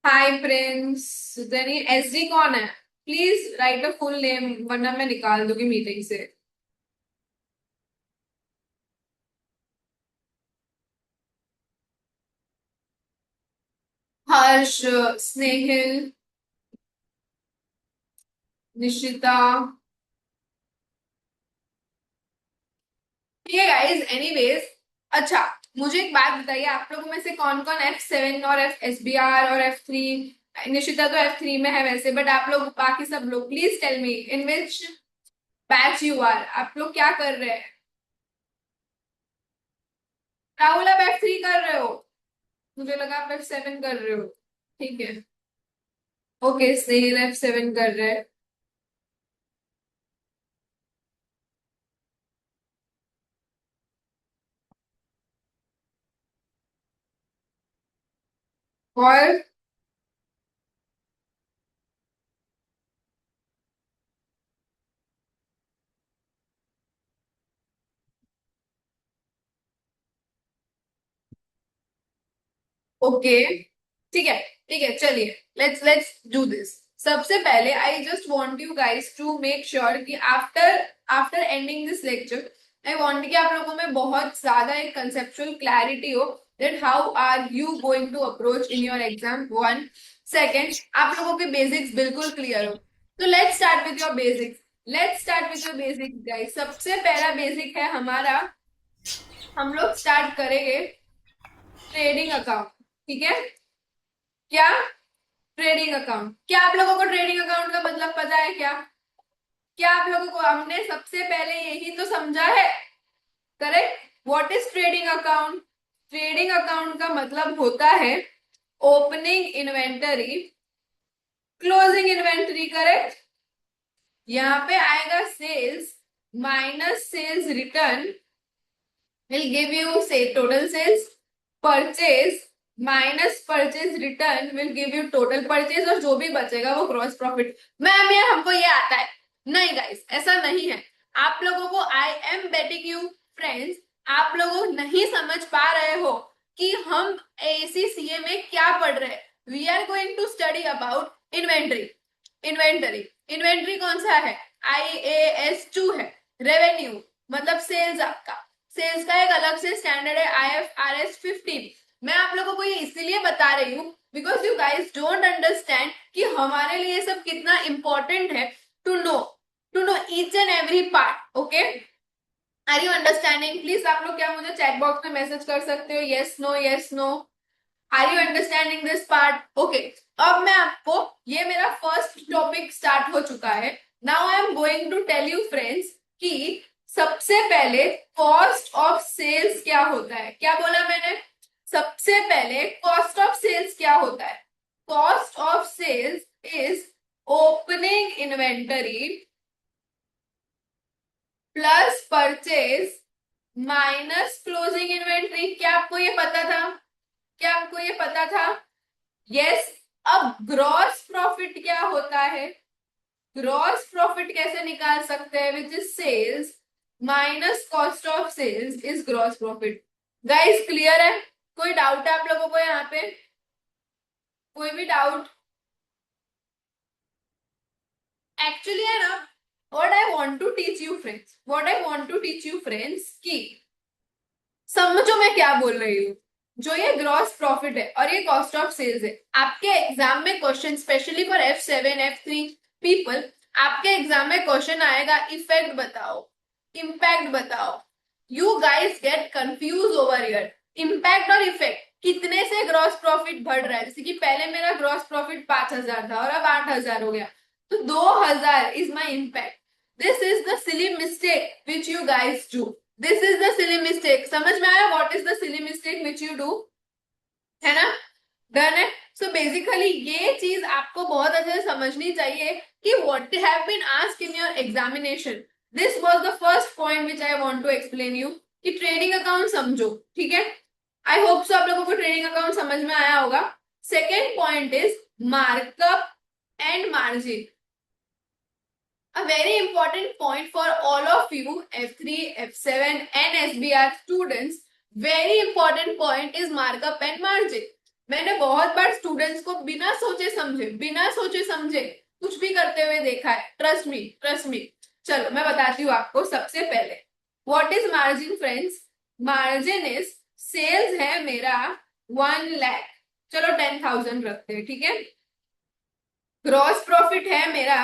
Hi Prince. तेरी SD कौन है? Please right a full name, वरना मैं निकाल दूंगी मीटिंग से। हर्ष, स्नेहिल, निशिता। ठीक है गाइस, एनीवेज। अच्छा, मुझे एक बात बताइए, आप लोगों में से कौन कौन F7 और एसबीआर और F3? निशिता तो F3 में है वैसे, बट आप लोग बाकी सब लोग please tell me in which batch you are. आप लोग क्या कर रहे हैं? राहुल, आप F3 कर रहे हो? मुझे लगा आप F7 कर रहे हो। ठीक है। ओके, स्नेहिल F7 कर रहे हैं। और ओके, ठीक है। ठीक है, चलिए, लेट्स डू दिस। सबसे पहले I just want you guys to make sure कि after after ending this lecture, I want कि आप लोगों में बहुत ज्यादा एक कंसेप्चुअल क्लैरिटी हो that how are you going to approach in your exam. One second, आप लोगों के बेसिक्स बिल्कुल क्लियर हो। तो let's start with your basics. Let's start with your basics guys. सबसे पहला बेसिक है हमारा, हम लोग स्टार्ट करेंगे ट्रेडिंग अकाउंट। ठीक है? क्या? Trading account. क्या आप लोगों को ट्रेडिंग अकाउंट का मतलब पता है क्या? क्या आप लोगों को, हमने सबसे पहले यही तो समझा है, correct? What is trading account? Trading account का मतलब होता है opening inventory, closing inventory, correct? यहाँ पे आएगा sales minus sales return will give you say total sales. Purchase minus purchase return will give you total purchase, और जो भी बचेगा वो ग्रॉस प्रॉफिट। मैम यार हमको ये आता है। नहीं गाइस, ऐसा नहीं है। आप लोगों को, I am betting you friends, आप लोग नहीं समझ पा रहे हो कि हम एसीसीए में क्या पढ़ रहे हैं। We are going to study about inventory. Inventory, inventory कौन सा है? IAS 2 है। रेवेन्यू मतलब सेल्स, आपका सेल्स का एक अलग से स्टैंडर्ड है IFRS 15। मैं आप लोगों को ये इसीलिए बता रही हूँ because you guys don't understand कि हमारे लिए सब कितना इंपॉर्टेंट है to know, to know each and every part. Okay, are you understanding? Please आप लोग क्या मुझे चैट बॉक्स में मैसेज कर सकते हो? Yes no, yes no. Are you understanding this part? Okay. अब मैं आपको, ये मेरा फर्स्ट टॉपिक स्टार्ट हो चुका है। Now I am going to tell you friends कि सबसे पहले कॉस्ट ऑफ सेल्स क्या होता है। क्या बोला मैंने? सबसे पहले कॉस्ट ऑफ सेल्स क्या होता है? Cost of sales is opening inventory plus purchase minus closing inventory. क्या आपको ये पता था? क्या आपको ये पता था? यस। अब ग्रॉस प्रॉफिट क्या होता है? ग्रॉस प्रॉफिट कैसे निकाल सकते हैं? Which is sales minus cost of sales is gross profit. Guys clear है? कोई डाउट है आप लोगों को यहाँ पे? कोई भी डाउट? एक्चुअली है ना, what I want to teach you friends, what I want to teach you friends कि समझो मैं क्या बोल रही हूँ। जो ये ग्रॉस प्रॉफिट है और ये कॉस्ट ऑफ सेल्स है, आपके एग्जाम में question, specially for F7 F3 people, आपके एग्जाम में क्वेश्चन आएगा इफेक्ट बताओ, इम्पैक्ट बताओ। You guys get confuse over here. Impact और इफेक्ट, कितने से ग्रॉस प्रॉफिट बढ़ रहा है? जैसे कि पहले मेरा ग्रॉस प्रॉफिट 5,000 था और अब 8,000 हो गया, तो 2,000 is my impact. This is the silly mistake which you guys do. This is the silly mistake. समझ में आया what is the silly mistake which you do? है ना? डन है? सो बेसिकली ये चीज आपको बहुत अच्छे से समझनी चाहिए कि what have been asked in your examination. This was the first point which I want to explain you कि ट्रेडिंग अकाउंट समझो। ठीक है? आई होप सो आप लोगों को ट्रेडिंग अकाउंट समझ में आया होगा। Second point is markup and margin. A very important point for all of you F3, F7 and SBR students. Very important point is markup and margin. मैंने बहुत बार students को बिना सोचे समझे कुछ भी करते हुए देखा है, ट्रस्ट मी ट्रस्ट मी। चलो मैं बताती हूँ आपको। सबसे पहले what is margin friends? Margin is, sales है मेरा 1 लाख, चलो 10,000 रखते हैं, ठीक है। ग्रॉस प्रॉफिट है मेरा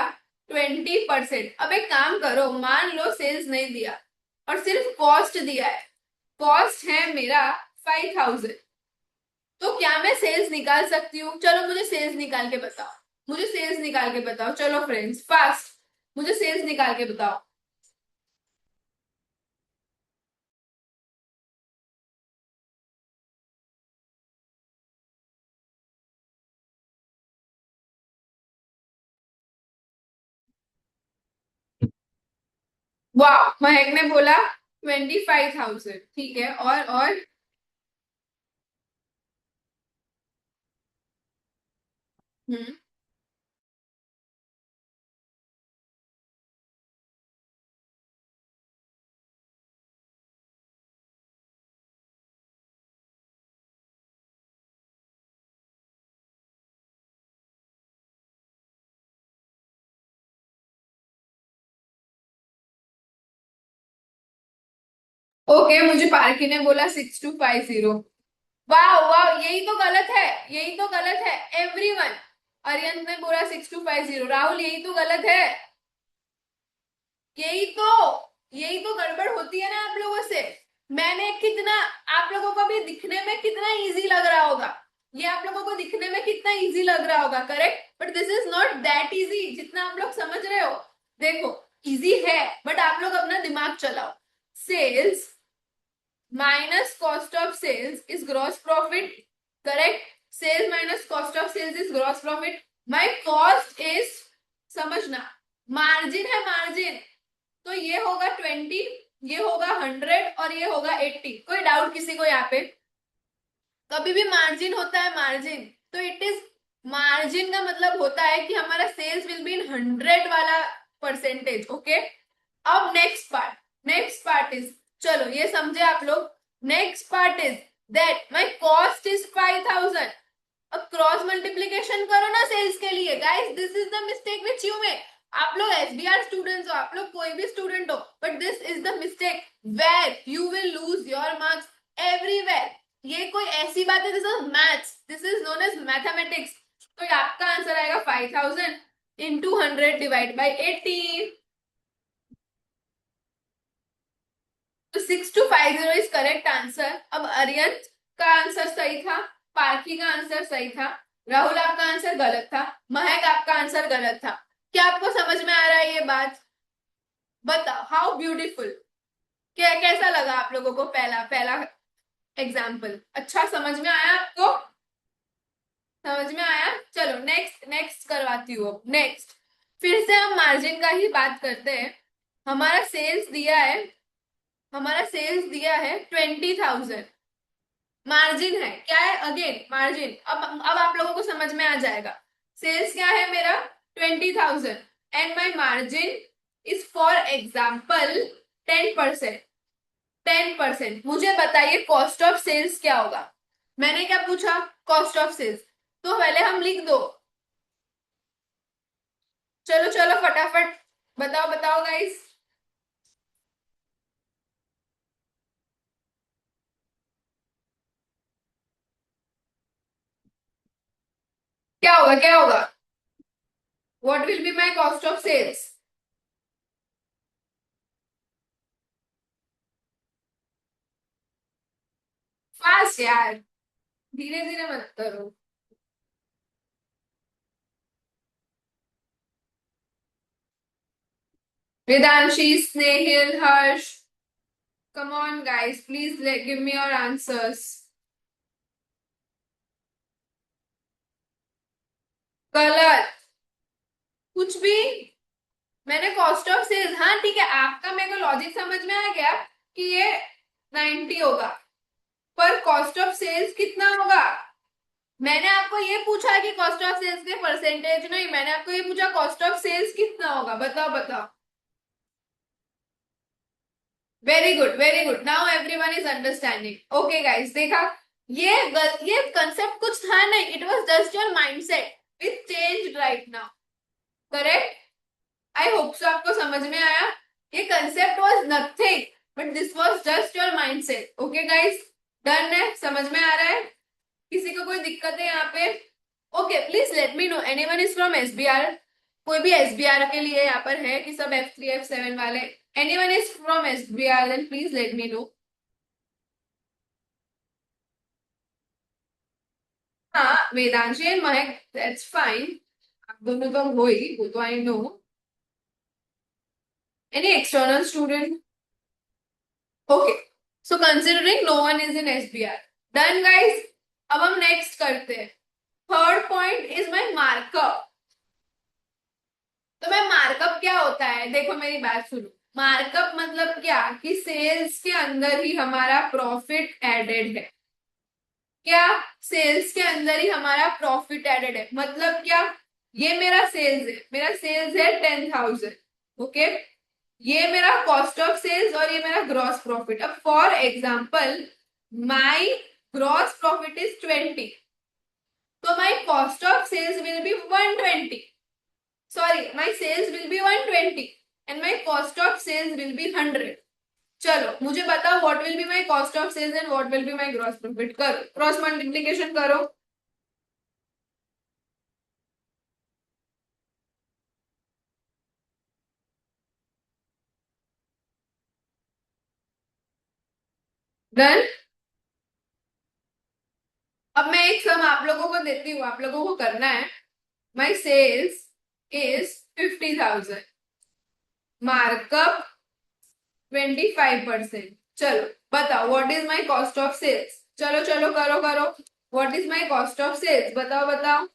20%। अब एक काम करो, मान लो सेल्स नहीं दिया और सिर्फ कॉस्ट दिया है। कॉस्ट है मेरा 5,000। तो क्या मैं सेल्स निकाल सकती हूँ? चलो मुझे सेल्स निकाल के बताओ, मुझे सेल्स निकाल के बताओ, चलो फ्रेंड्स फास्ट, मुझे सेल्स निकाल के बताओ। वाह, महक ने बोला 25,000, ठीक है। और हम्म। ओके, मुझे पार्की ने बोला 6250। वाह वाह, यही तो गलत है, यही तो गलत है एवरीवन। अरियंत ने बोला 6250, राहुल यही तो गलत है। यही तो यही तो गड़बड़ होती है ना आप लोगों से। मैंने कितना, आप लोगों को भी दिखने में कितना इजी लग रहा होगा, ये आप लोगों को दिखने में कितना इजी लग रहा होगा, correct, but this is not that easy जितना आप लोग समझ रहे हो। देखो, इजी है बट आप लोग अपना दिमाग चलाओ। Sales minus cost of sales is gross profit, correct? Sales minus cost of sales is gross profit. My cost is, समझना, मार्जिन है मार्जिन, तो ये होगा 20, ये होगा 100 और ये होगा 80। कोई डाउट किसी को यहाँ पे? कभी भी मार्जिन होता है मार्जिन, तो इट इज, मार्जिन का मतलब होता है कि हमारा सेल्स विल बी इन 100 वाला परसेंटेज, ओके। अब नेक्स्ट पार्ट इज, चलो ये समझे आप लोग। Next part is that my cost is 5,000। अब क्रॉस मल्टीप्लीकेशन करो ना सेल्स के लिए, guys this is the mistake which you make. आप लोग एसबीआर स्टूडेंट्स हो, आप लोग कोई भी स्टूडेंट हो, but this is the mistake where you will lose your marks everywhere. ये कोई ऐसी बात है, this is maths, this is known as mathematics. तो ये आपका आंसर आएगा 5,000 इंटू 100 डिवाइड बाई 80। तो 6250 इज करेक्ट आंसर। अब अरियंत का आंसर सही था, पार्की का आंसर सही था, राहुल आपका आंसर गलत था, महक आपका आंसर गलत था। क्या आपको समझ में आ रहा है ये बात? बताओ, हाउ ब्यूटीफुल। क्या कैसा लगा आप लोगों को पहला पहला एग्जाम्पल? अच्छा समझ में आया आपको? समझ में आया? चलो नेक्स्ट नेक्स्ट करवाती हूँ। अब नेक्स्ट फिर से हम मार्जिन का ही बात करते हैं। हमारा सेल्स दिया है, हमारा सेल्स दिया है 20,000। मार्जिन है क्या है? Again margin. अब आप लोगों को समझ में आ जाएगा। सेल्स क्या है मेरा? 20,000 and my margin is for example 10%। 10%। मुझे बताइए कॉस्ट ऑफ सेल्स क्या होगा? मैंने क्या पूछा? Cost of sales. तो पहले हम लिख दो, चलो चलो फटाफट बताओ बताओ गाइस। क्या होगा क्या होगा? What will be my cost of sales? Fast यार, धीरे धीरे मत करो। वेदांशी, स्नेहिल, हर्ष, come on guys, please give me your answers. गलत, कुछ भी। मैंने कॉस्ट ऑफ सेल्स, हाँ ठीक है, आपका मेरे को लॉजिक समझ में आ गया कि ये 90 होगा, पर कॉस्ट ऑफ सेल्स कितना होगा? मैंने आपको ये पूछा कि कॉस्ट ऑफ सेल्स के परसेंटेज नहीं, मैंने आपको ये पूछा कॉस्ट ऑफ सेल्स कितना होगा, बताओ बताओ। Very good very good, now everyone is understanding. Okay guys, देखा, ये कंसेप्ट कुछ था नहीं, it was just your mindset which change right now. Correct? I hope so आपको समझ में आया। ये concept was nothing but this was just your mindset. Okay guys, done है? समझ में आ रहा है? किसी को कोई दिक्कत है यहाँ पे? Okay, please let me no anyone is from SBR. कोई भी एसबीआर के लिए यहाँ पर है कि सब F3 F7 वाले? Anyone is from SBR then please let me know. हाँ, Vedanshi and Mahak, that's fine. आप दोनों तो हो ही, वो तो I know. Any external student? Okay, so considering no one is in SBR, done guys. अब हम नेक्स्ट करते हैं। Third point is my markup. तो मैं मार्कअप क्या होता है, देखो मेरी बात सुनो। मार्कअप मतलब क्या कि सेल्स के अंदर ही हमारा प्रॉफिट एडेड है। क्या? सेल्स के अंदर ही हमारा प्रॉफिट एडेड है मतलब क्या? ये मेरा सेल्स है, मेरा सेल्स है 10,000। ओके, ये मेरा कॉस्ट ऑफ सेल्स और ये मेरा ग्रॉस प्रॉफिट। अब for example my gross profit is 20, तो my cost of sales will be 120। Sorry, my sales will be 120 and my cost of sales will be 100। चलो मुझे बताओ what will be my cost of sales and what will be my gross profit। करो cross multiplication करो। Done. अब मैं एक सम आप लोगों को देती हूँ, आप लोगों को करना है। My sales is 50,000, markup 25%। चलो बताओ what is my cost of sales. चलो चलो करो करो, what is my cost of sales, बताओ बताओ।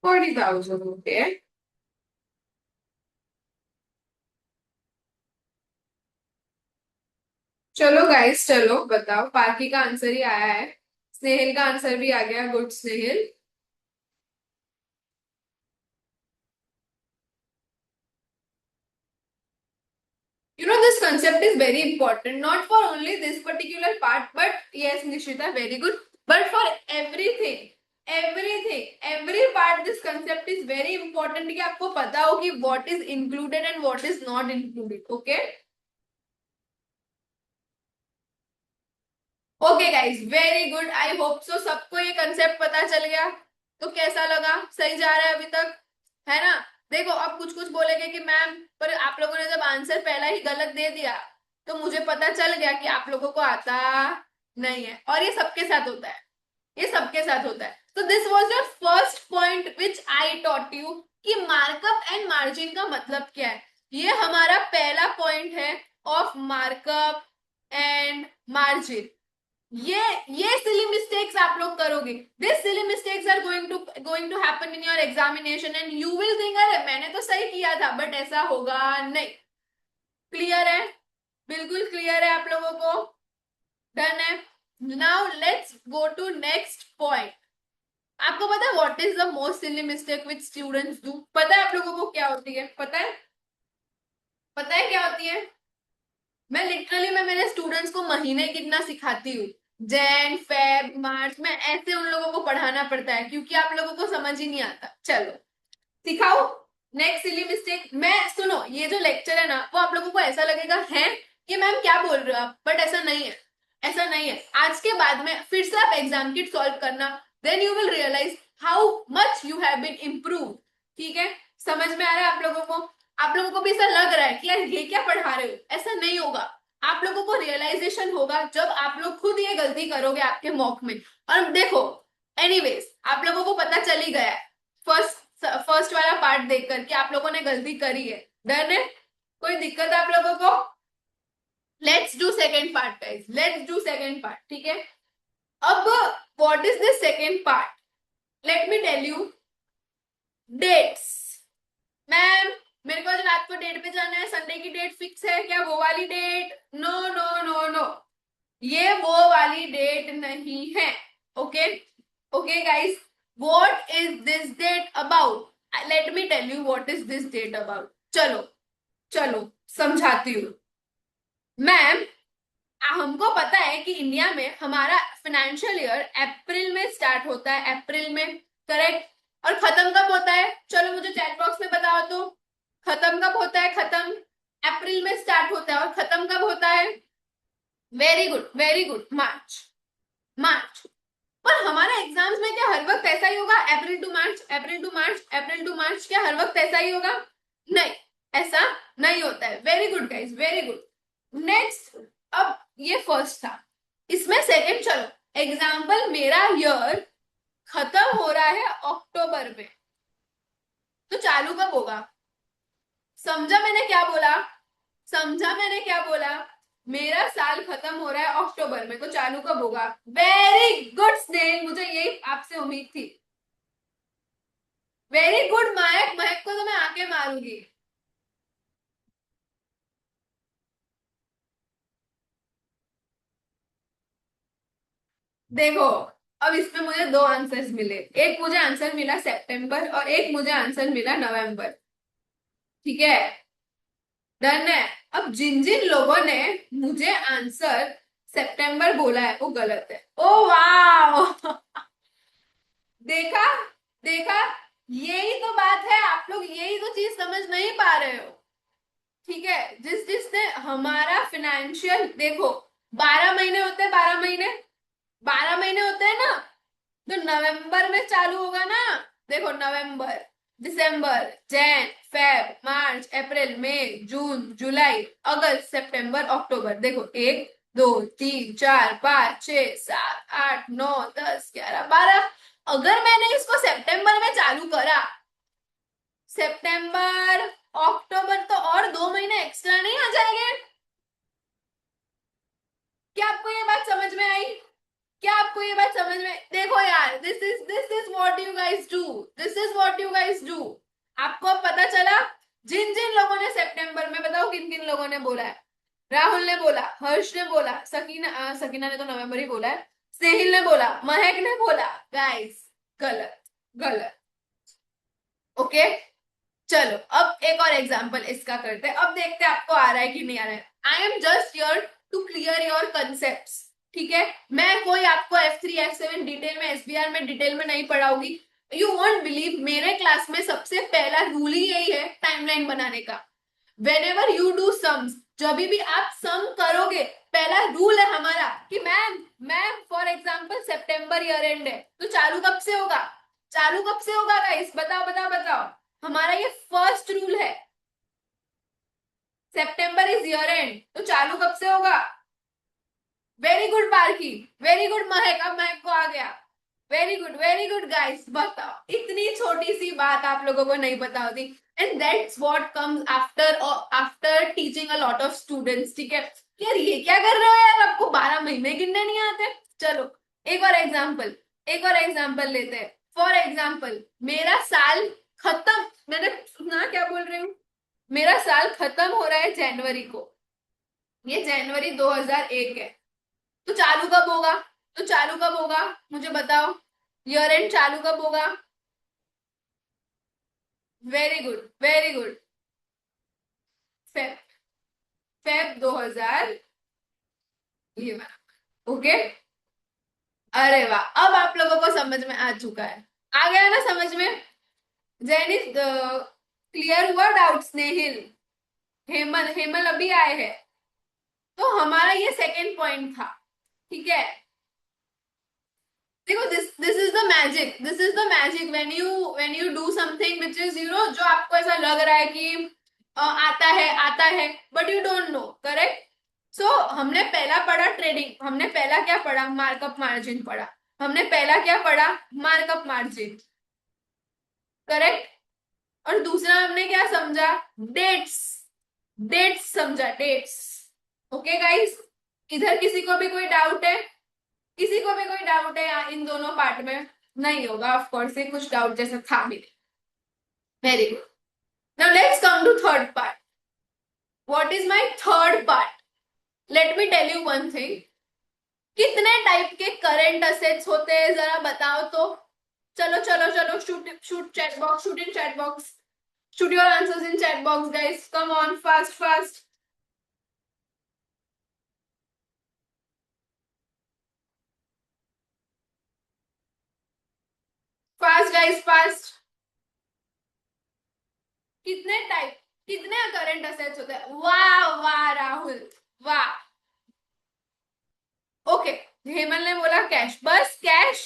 40,000। ओके, चलो गाइस, चलो बताओ। पार्की का आंसर ही आया है, स्नेहिल का आंसर भी आ गया। Good Snehil. You know, this concept is very important, not for only this particular part, but yes, Nishita, very good. But for everything, every part, this concept is very important कि आपको पता हो कि what is included and what is not included. Okay? Okay guys, very good. I hope so सबको ये concept पता चल गया। तो कैसा लगा? सही जा रहा है अभी तक, है ना? देखो अब कुछ कुछ बोलेंगे कि मैम पर आप लोगों ने जब आंसर पहला ही गलत दे दिया तो मुझे पता चल गया कि आप लोगों को आता नहीं है, और ये सबके साथ होता है, ये सबके साथ होता है। तो this was your first point which I taught you कि मार्कअप एंड मार्जिन का मतलब क्या है। ये हमारा पहला पॉइंट है ऑफ मार्कअप एंड मार्जिन। ये सिली मिस्टेक्स आप लोग करोगे। This silly mistakes are going to happen in your examination and you will think अरे मैंने तो सही किया था, बट ऐसा होगा नहीं। क्लियर है? बिल्कुल क्लियर है आप लोगों को? डन है। Now let's go to next point. आपको पता है what is the most silly mistake which students do? पता है आप लोगों को क्या होती है? पता है? पता है क्या होती है? मैं लिटरली मैं मेरे स्टूडेंट्स को महीने कितना सिखाती हूँ। जैन फेब मार्च में ऐसे उन लोगों को पढ़ाना पड़ता है क्योंकि आप लोगों को समझ ही नहीं आता। चलो सिखाओ। नेक्स्ट सिली मिस्टेक, मैं सुनो, ये जो लेक्चर है ना वो आप लोगों को ऐसा लगेगा है कि मैम क्या बोल रहे हो आप, बट ऐसा नहीं है। ऐसा नहीं है। आज के बाद में फिर से आप एग्जाम किट सॉल्व करना, then you will realise how much you have been improve. ठीक है? समझ में आ रहा है आप लोगों को? आप लोगों को भी ऐसा लग रहा है कि यार ये क्या पढ़ा रहे हो, ऐसा नहीं होगा। आप लोगों को रियलाइजेशन होगा जब आप लोग खुद ये गलती करोगे आपके मॉक में। और देखो, एनीवेज आप लोगों को पता चल ही गया है फर्स्ट वाला पार्ट देखकर कि आप लोगों ने गलती करी है। डन है? कोई दिक्कत है आप लोगों को? Let's do second part guys, let's do second part. ठीक है? अब what is this second part? Let me tell you. Dates. Ma'am मेरे को आज रात को डेट पे जाना है, संडे की डेट फिक्स है क्या? वो वाली date? No no no no, ये वो वाली डेट नहीं है। Okay? Okay guys, What is this date about? Let me tell you what is this date about. चलो चलो समझाती हूँ मैम। हमको पता है कि इंडिया में हमारा फाइनेंशियल ईयर अप्रैल में स्टार्ट होता है, अप्रैल में, करेक्ट। और खत्म कब होता है? चलो मुझे चैट बॉक्स में बताओ तो, खत्म कब होता है? खत्म अप्रैल में स्टार्ट होता है और खत्म कब होता है? वेरी गुड वेरी गुड, मार्च, मार्च। पर हमारा एग्जाम्स में क्या हर वक्त ऐसा ही होगा? April to March, April to March, April to March, क्या हर वक्त ऐसा ही होगा? नहीं, ऐसा नहीं होता है। Very good guys, very good. Next, अब ये फर्स्ट था, इसमें सेकंड चलो। एग्जाम्पल, मेरा ईयर खत्म हो रहा है अक्टूबर में, तो चालू कब होगा? समझा मैंने क्या बोला? समझा मैंने क्या बोला? मेरा साल खत्म हो रहा है अक्टूबर में, तो चालू कब होगा? वेरी गुड स्नेह, मुझे यही आपसे उम्मीद थी। वेरी गुड महक, महक को तो मैं आके मारूंगी। देखो, अब इसमें मुझे दो आंसर्स मिले, एक मुझे आंसर मिला सितंबर और एक मुझे आंसर मिला नवंबर। ठीक है, डन है। अब जिन जिन लोगों ने मुझे आंसर सितंबर बोला है वो गलत है। ओ वाह देखा, देखा, यही तो बात है, आप लोग यही तो चीज समझ नहीं पा रहे हो। ठीक है, जिस जिसने हमारा फाइनेंशियल, देखो 12 महीने होते हैं, 12 महीने, 12 महीने होते हैं ना, तो नवंबर में चालू होगा ना। देखो, नवंबर, दिसंबर, जैन, फेब, मार्च, अप्रैल, मई, जून, जुलाई, अगस्त, सितंबर, अक्टूबर। देखो, 1 2 3 4 5 6 7 8 9 10 11 12। अगर मैंने इसको सितंबर में चालू करा, सितंबर, अक्टूबर, तो और 2 महीने एक्स्ट्रा नहीं आ जाएंगे? क्या आपको ये बात समझ में आई? क्या आपको ये बात समझ में? देखो यार, this is what you guys do, this is what you guys do. आपको अब पता चला, जिन जिन लोगों ने सितंबर में, बताओ किन किन लोगों ने बोला है? राहुल ने बोला, हर्ष ने बोला, सकीना, सकीना ने तो नवंबर ही बोला है, स्नेहिल ने बोला, महक ने बोला। गाइस, गलत, गलत। ओके, चलो अब एक और एग्जांपल इसका करते हैं, अब देखते हैं आपको आ रहा है कि नहीं आ रहा है। I am just here to clear your concept. ठीक है, मैं कोई आपको F3 F7 डिटेल में, SBR में डिटेल में नहीं पढ़ाऊंगी। यू वोंट बिलीव, मेरे क्लास में सबसे पहला रूल ही यही है टाइमलाइन बनाने का। When ever you do sums, जब भी आप सम करोगे, पहला रूल है हमारा कि ma'am, ma'am for example September year and है, तो चालू कब से होगा? चालू कब से होगा गाइस? बताओ बताओ बताओ। हमारा ये फर्स्ट रूल है, सितंबर इज ईयर एंड, तो चालू कब से होगा? Very good Parkhi, very good महक, अब महक को आ गया। वेरी गुड गाइस, बताओ, इतनी छोटी सी बात आप लोगों को नहीं पता होती। And that's what comes after, after teaching a lot of students. ठीक है यार, ये क्या कर रहे हो यार, आपको 12 महीने गिनने नहीं आते? चलो एक और एग्जाम्पल, एक और एग्जाम्पल लेते हैं। फॉर एग्जाम्पल, मेरा साल खत्म, मैंने सुना क्या बोल रही हूँ, मेरा साल खत्म हो रहा है जनवरी को, ये जनवरी 2001 है, तो चालू कब होगा? तो चालू कब होगा, मुझे बताओ, ईयर एंड चालू कब होगा? Very good, very good, Feb, Feb 2000, ये वाला। ओके, अरे वाह, अब आप लोगों को समझ में आ चुका है, आ गया ना समझ में? जैनिस, क्लियर हुआ डाउट? स्नेहिल, हेमल, हेमल अभी आए हैं। तो हमारा ये सेकेंड पॉइंट था। ठीक है, देखो, this is the magic, this is the magic, when you do something which is, जो आपको ऐसा लग रहा है कि आता है, आता है, but you don't know, correct. So हमने पहला पढ़ा ट्रेडिंग, हमने पहला क्या पढ़ा? मार्कअप मार्जिन पढ़ा। हमने पहला क्या पढ़ा? Markup margin, correct. और दूसरा हमने क्या समझा? डेट्स, डेट्स समझा, डेट्स। ओके गाइस, इधर किसी को भी कोई डाउट है? किसी को भी कोई डाउट है इन दोनों पार्ट में? नहीं होगा, ऑफ कोर्स, ये कुछ डाउट जैसा था भी नहीं। Very good, now let's come to third part. What is my third part? Let me tell you one thing. कितने टाइप के करंट असेट्स होते हैं, जरा बताओ तो? चलो चलो चलो, shoot chat box, shoot in chat box, shoot your answers in chat box guys, come on, fast fast, fast guys fast. कितने टाइप, कितने करंट असेट्स होते हैं? वाह वाह राहुल, वाह। ओके, हेमल ने बोला कैश, बस कैश।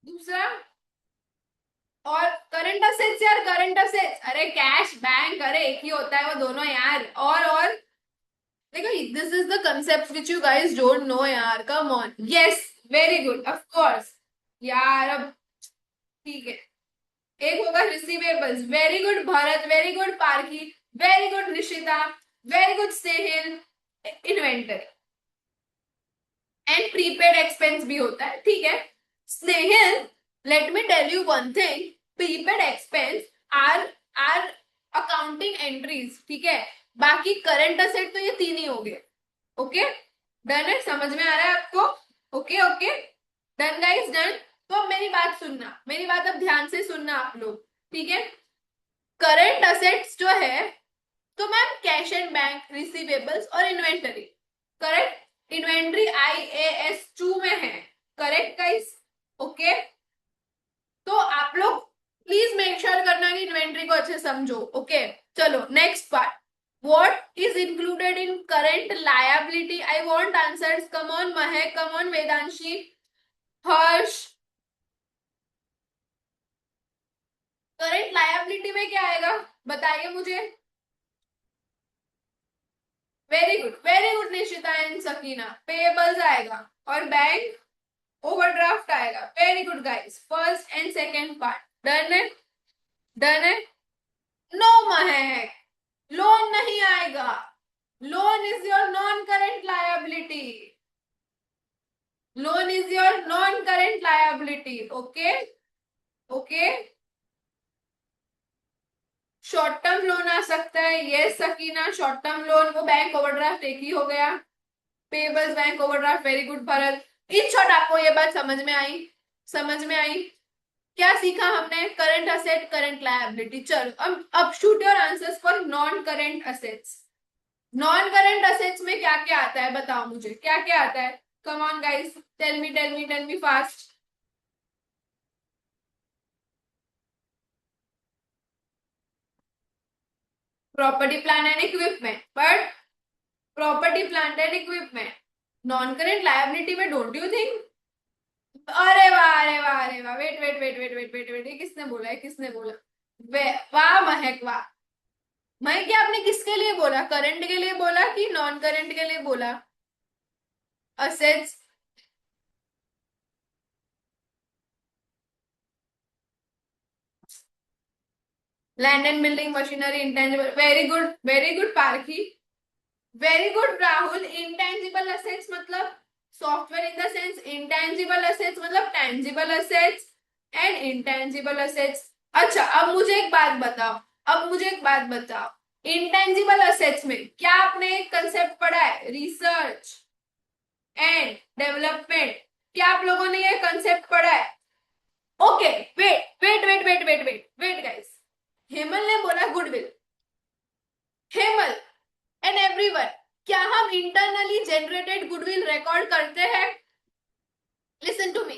दूसरा, और करंट असेट्स यार, करंट असेट्स, अरे कैश बैंक, अरे एक ही होता है वो दोनों यार। और देखो, this is the concept which you guys don't know यार, come on. Yes, very good, of course यार। अब ठीक है, एक होगा receivables, very good Bharat, very good Parkhi, very good Nishita, very good Snehil. Inventory and prepaid expense भी होता है, ठीक है Snehil. Let me tell you one thing, prepaid expense are are accounting entries, ठीक है। बाकी करंट असेट तो ये तीन ही हो गए। ओके, डन है, समझ में आ रहा है आपको? Okay okay, done guys, done. तो अब मेरी बात सुनना, मेरी बात अब ध्यान से सुनना आप लोग, ठीक है। करंट असेट्स जो है, तो ma'am cash and bank, receivables और इन्वेंटरी, करेक्ट। इन्वेंटरी IAS 2 में है, करेक्ट गाइस? ओके, तो आप लोग प्लीज मेक श्योर करना कि इन्वेंटरी को अच्छे समझो। ओके, चलो next part, what is included in current liability? I want answers, come on Mahek, come on Vedanshi, Harsh. Current liability में क्या आएगा, बताइए मुझे। Very good Nishita and Sakina, payables आएगा और बैंक ओवरड्राफ्ट आएगा। Very good guys, first and second part done है, done है। नो महक, लोन नहीं आएगा, loan is your non current liability, loan is your non current liability. Okay okay, short term loan आ सकता है, yes Sakina, short term loan, वो bank overdraft एक ही हो गया। Payables, bank overdraft, very good Bharat. In short आपको ये बात समझ में आई, समझ में आई? क्या सीखा हमने? Current asset, current liability. चलो अब shoot your answers for non current assets. Non current assets में क्या क्या आता है, बताओ मुझे, क्या क्या आता है? Come on guys, tell me tell me tell me fast. Property plan and equipment, but property plant and equipment non current liability में, डोंट यू थिंक? अरे वाह, अरे वाह, अरे वाह, wait wait wait wait wait wait wait, ये किसने बोला है, किसने बोला? वाह महक, वाह। महक, ये आपने किसके लिए बोला, करंट के लिए बोला कि नॉन करंट के लिए बोला? Assets, land and building, machinery, intangible, very good Parkhi, very good Rahul. Intangible assets मतलब software, in the sense intangible assets मतलब tangible assets and intangible assets. अच्छा, अब मुझे एक बात बताओ, अब मुझे एक बात बताओ, इंटेंजिबल असेट्स में क्या आपने एक कंसेप्ट पढ़ा है, रिसर्च एंड डेवलपमेंट? क्या आप लोगों ने ये कंसेप्ट पढ़ा है? Okay, wait wait wait wait wait wait wait guys, Hemal ने बोला गुडविल, हेमल एंड एवरीवन, क्या हम इंटरनली जनरेटेड गुडविल रिकॉर्ड करते हैं? लिसन टू मी,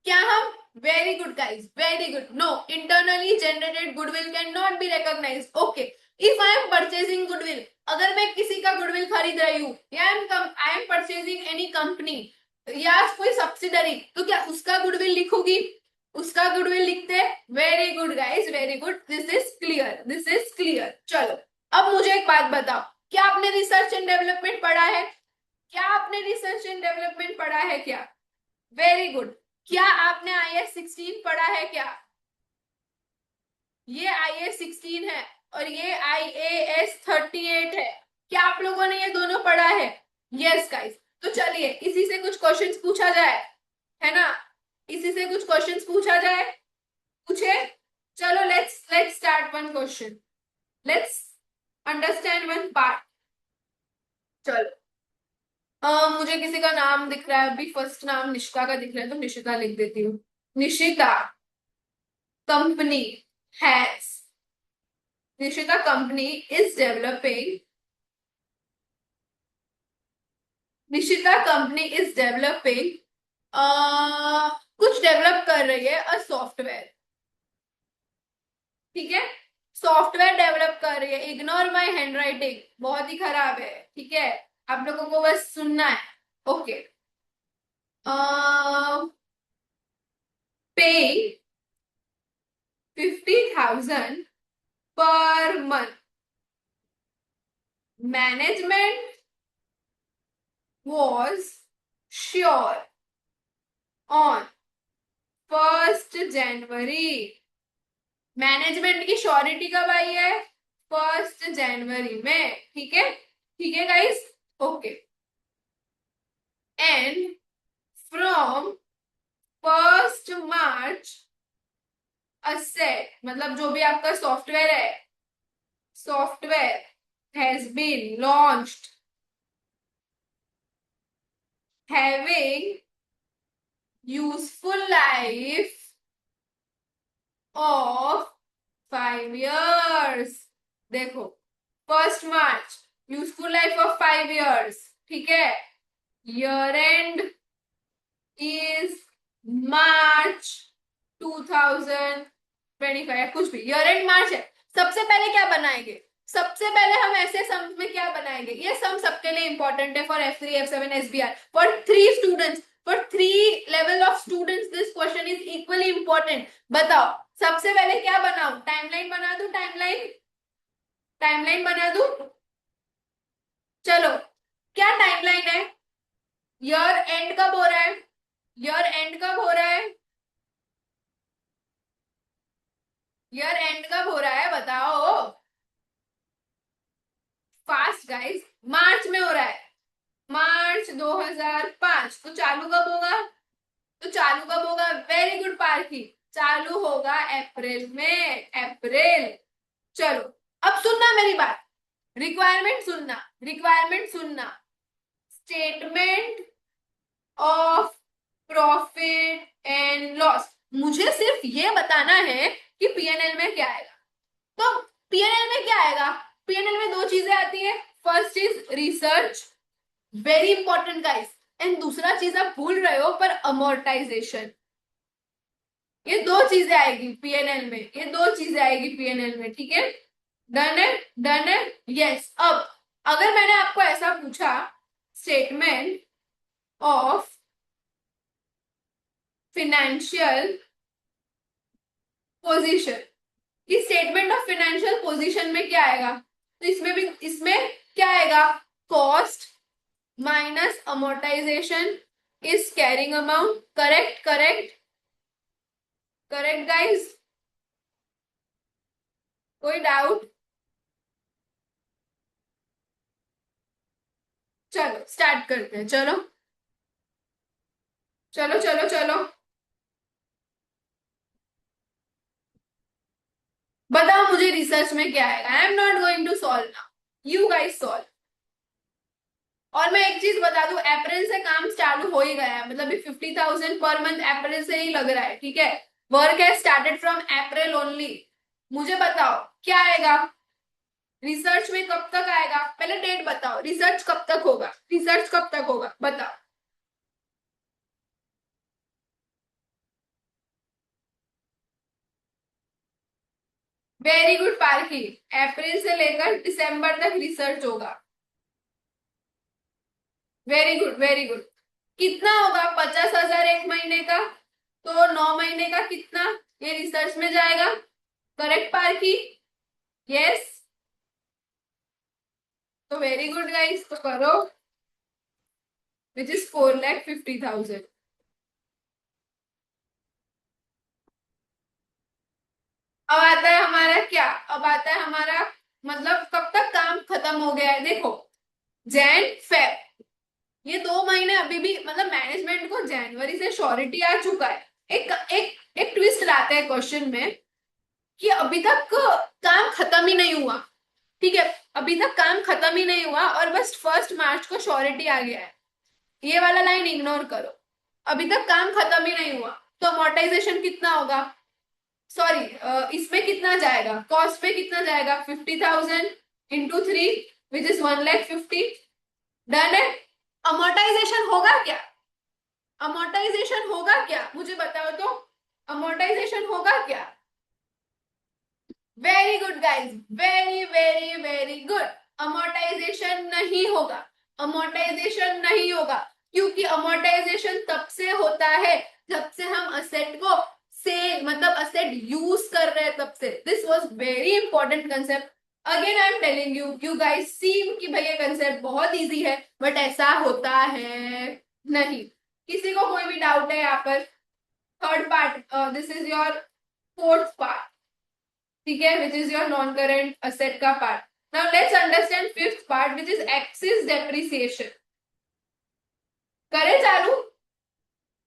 क्या हम, very good guys, very good, no, internally generated goodwill can not be recognise. Okay, if I am purchasing goodwill, अगर मैं किसी का गुडविल खरीद रही हूँ, या I am purchasing any company या कोई सब्सिडरी, तो क्या उसका गुडविल लिखूंगी? उसका गुडविल लिखते हैं। Very good guys, very good, this is clear, this is clear. चलो, अब मुझे एक बात बताओ, क्या आपने रिसर्च एंड डेवलपमेंट पढ़ा है? क्या आपने रिसर्च एंड डेवलपमेंट पढ़ा है क्या? Very good. क्या आपने IAS 16 पढ़ा है क्या? ये IAS 16 है और ये IAS 38 है। क्या आप लोगों ने ये दोनों पढ़ा है? यस गाइस, तो चलिए इसी से कुछ क्वेश्चंस पूछा जाए, है ना? इसी से कुछ क्वेश्चंस पूछा जाए, पूछे। चलो let's let's start one question, let's understand one part. चलो, मुझे किसी का नाम दिख रहा है अभी, फर्स्ट नाम निशिका का दिख रहा है तो निशिका लिख देती हूँ। Nishika company has, Nishika company is developing, Nishika company is developing, कुछ डेवलप कर रही है अ सॉफ्टवेयर, ठीक है। सॉफ्टवेयर डेवलप कर रही है, इग्नोर माई हैंड राइटिंग बहुत ही खराब है, ठीक है। आप लोगों को बस सुनना है। Okay. Paying 50,000 per month, management was sure on 1 January. Management की श्योरिटी कब आई है? 1 जनवरी में, ठीक है, ठीक है guys. Okay. And from 1 March asset, मतलब जो भी आपका सॉफ्टवेयर है, software has been launched having useful life of 5 years। देखो, 1 March, useful life of 5 years, ठीक है। ईयर एंड इज मार्च 2025, कुछ भी ईयर एंड मार्च है। सबसे पहले क्या बनाएंगे? सबसे पहले हम ऐसे सम में क्या बनाएंगे? ये सम सबके लिए इंपॉर्टेंट है, for F3 F7 SBR, for 3 students, for 3 level of students this question is equally important. बताओ सबसे पहले क्या बनाऊं? टाइमलाइन बना दूं? टाइमलाइन, टाइमलाइन बना दूं? चलो, क्या टाइमलाइन है? ईयर एंड कब हो रहा है? ईयर एंड कब हो रहा है? ईयर एंड कब हो रहा है बताओ? फास्ट गाइस, मार्च में हो रहा है, मार्च 2005। तो चालू कब होगा? तो चालू कब होगा? वेरी गुड पार्थी, चालू होगा अप्रैल में, अप्रैल। चलो, अब सुनना मेरी बात, रिक्वायरमेंट सुनना, रिक्वायरमेंट सुनना। Statement of profit and loss, मुझे सिर्फ ये बताना है कि पीएनएल में क्या आएगा। तो पीएनएल में क्या आएगा? पीएनएल में दो चीजें आती है, first is research, very important guys, and दूसरा चीज आप भूल रहे हो पर अमोर्टाइजेशन। ये दो चीजें आएगी पीएनएल में, ये दो चीजें आएगी पीएनएल में, ठीक है। डन है? डन है? यस। अब अगर मैंने आपको ऐसा पूछा, स्टेटमेंट ऑफ फिनेंशियल पोजीशन, कि स्टेटमेंट ऑफ फाइनेंशियल पोजीशन में क्या आएगा? तो इसमें भी, इसमें क्या आएगा? Cost minus amortisation is carrying amount, correct, correct, correct guys, कोई डाउट? चलो स्टार्ट करते हैं, चलो चलो चलो चलो। बताओ मुझे रिसर्च में क्या आएगा? I am not going to solve now, you guys solve. और मैं एक चीज बता दूं, अप्रैल से काम चालू हो ही गया है, मतलब 50,000 पर मंथ अप्रैल से ही लग रहा है, ठीक है। Work has started from April only. मुझे बताओ क्या आएगा? रिसर्च में कब तक आएगा? पहले डेट बताओ, रिसर्च कब तक होगा? रिसर्च कब तक होगा बताओ? वेरी गुड पार्की, अप्रैल से लेकर दिसंबर तक रिसर्च होगा। Very good, very good. कितना होगा? 50,000 एक महीने का, तो 9 महीने का कितना? ये रिसर्च में जाएगा, करेक्ट पार्की? यस। तो वेरी गुड गाइस, तो करो, विच इज 4,50,000। अब आता है हमारा क्या? अब आता है हमारा, मतलब कब तक काम खत्म हो गया है? देखो, जैन फेब, ये 2 महीने अभी भी, मतलब मैनेजमेंट को जनवरी से श्योरिटी आ चुका है। एक एक एक ट्विस्ट लाते हैं क्वेश्चन में, कि अभी तक काम खत्म ही नहीं हुआ, ठीक है। अभी तक काम खत्म ही नहीं हुआ और बस 1 मार्च को श्योरिटी आ गया है। ये वाला लाइन इग्नोर करो, अभी तक काम खत्म ही नहीं हुआ। तो अमोर्टाइजेशन कितना होगा, सॉरी, इसमें कितना जाएगा, कॉस्ट पे कितना जाएगा, 50,000 इंटू 3 विच इज 1,50,000। डन है। अमोर्टाइजेशन होगा क्या, अमोर्टाइजेशन होगा क्या, मुझे बताओ तो, अमोर्टाइजेशन होगा क्या। Very good guys, very very very good. Amortisation नहीं होगा, अमोर्टाइजेशन नहीं होगा, क्योंकि अमोर्टाइजेशन तब से होता है जब से हम असेट को से मतलब असेट यूज कर रहे हैं तब से। This was very important concept. Again I am telling you, you guys seem कि भैया कंसेप्ट बहुत इजी है, बट ऐसा होता है नहीं। किसी को कोई भी डाउट है यहाँ पर। Third part, this is your fourth part, ठीक है, which is your non current asset का part. Now let's understand fifth part which is excess depreciation. करे चालू,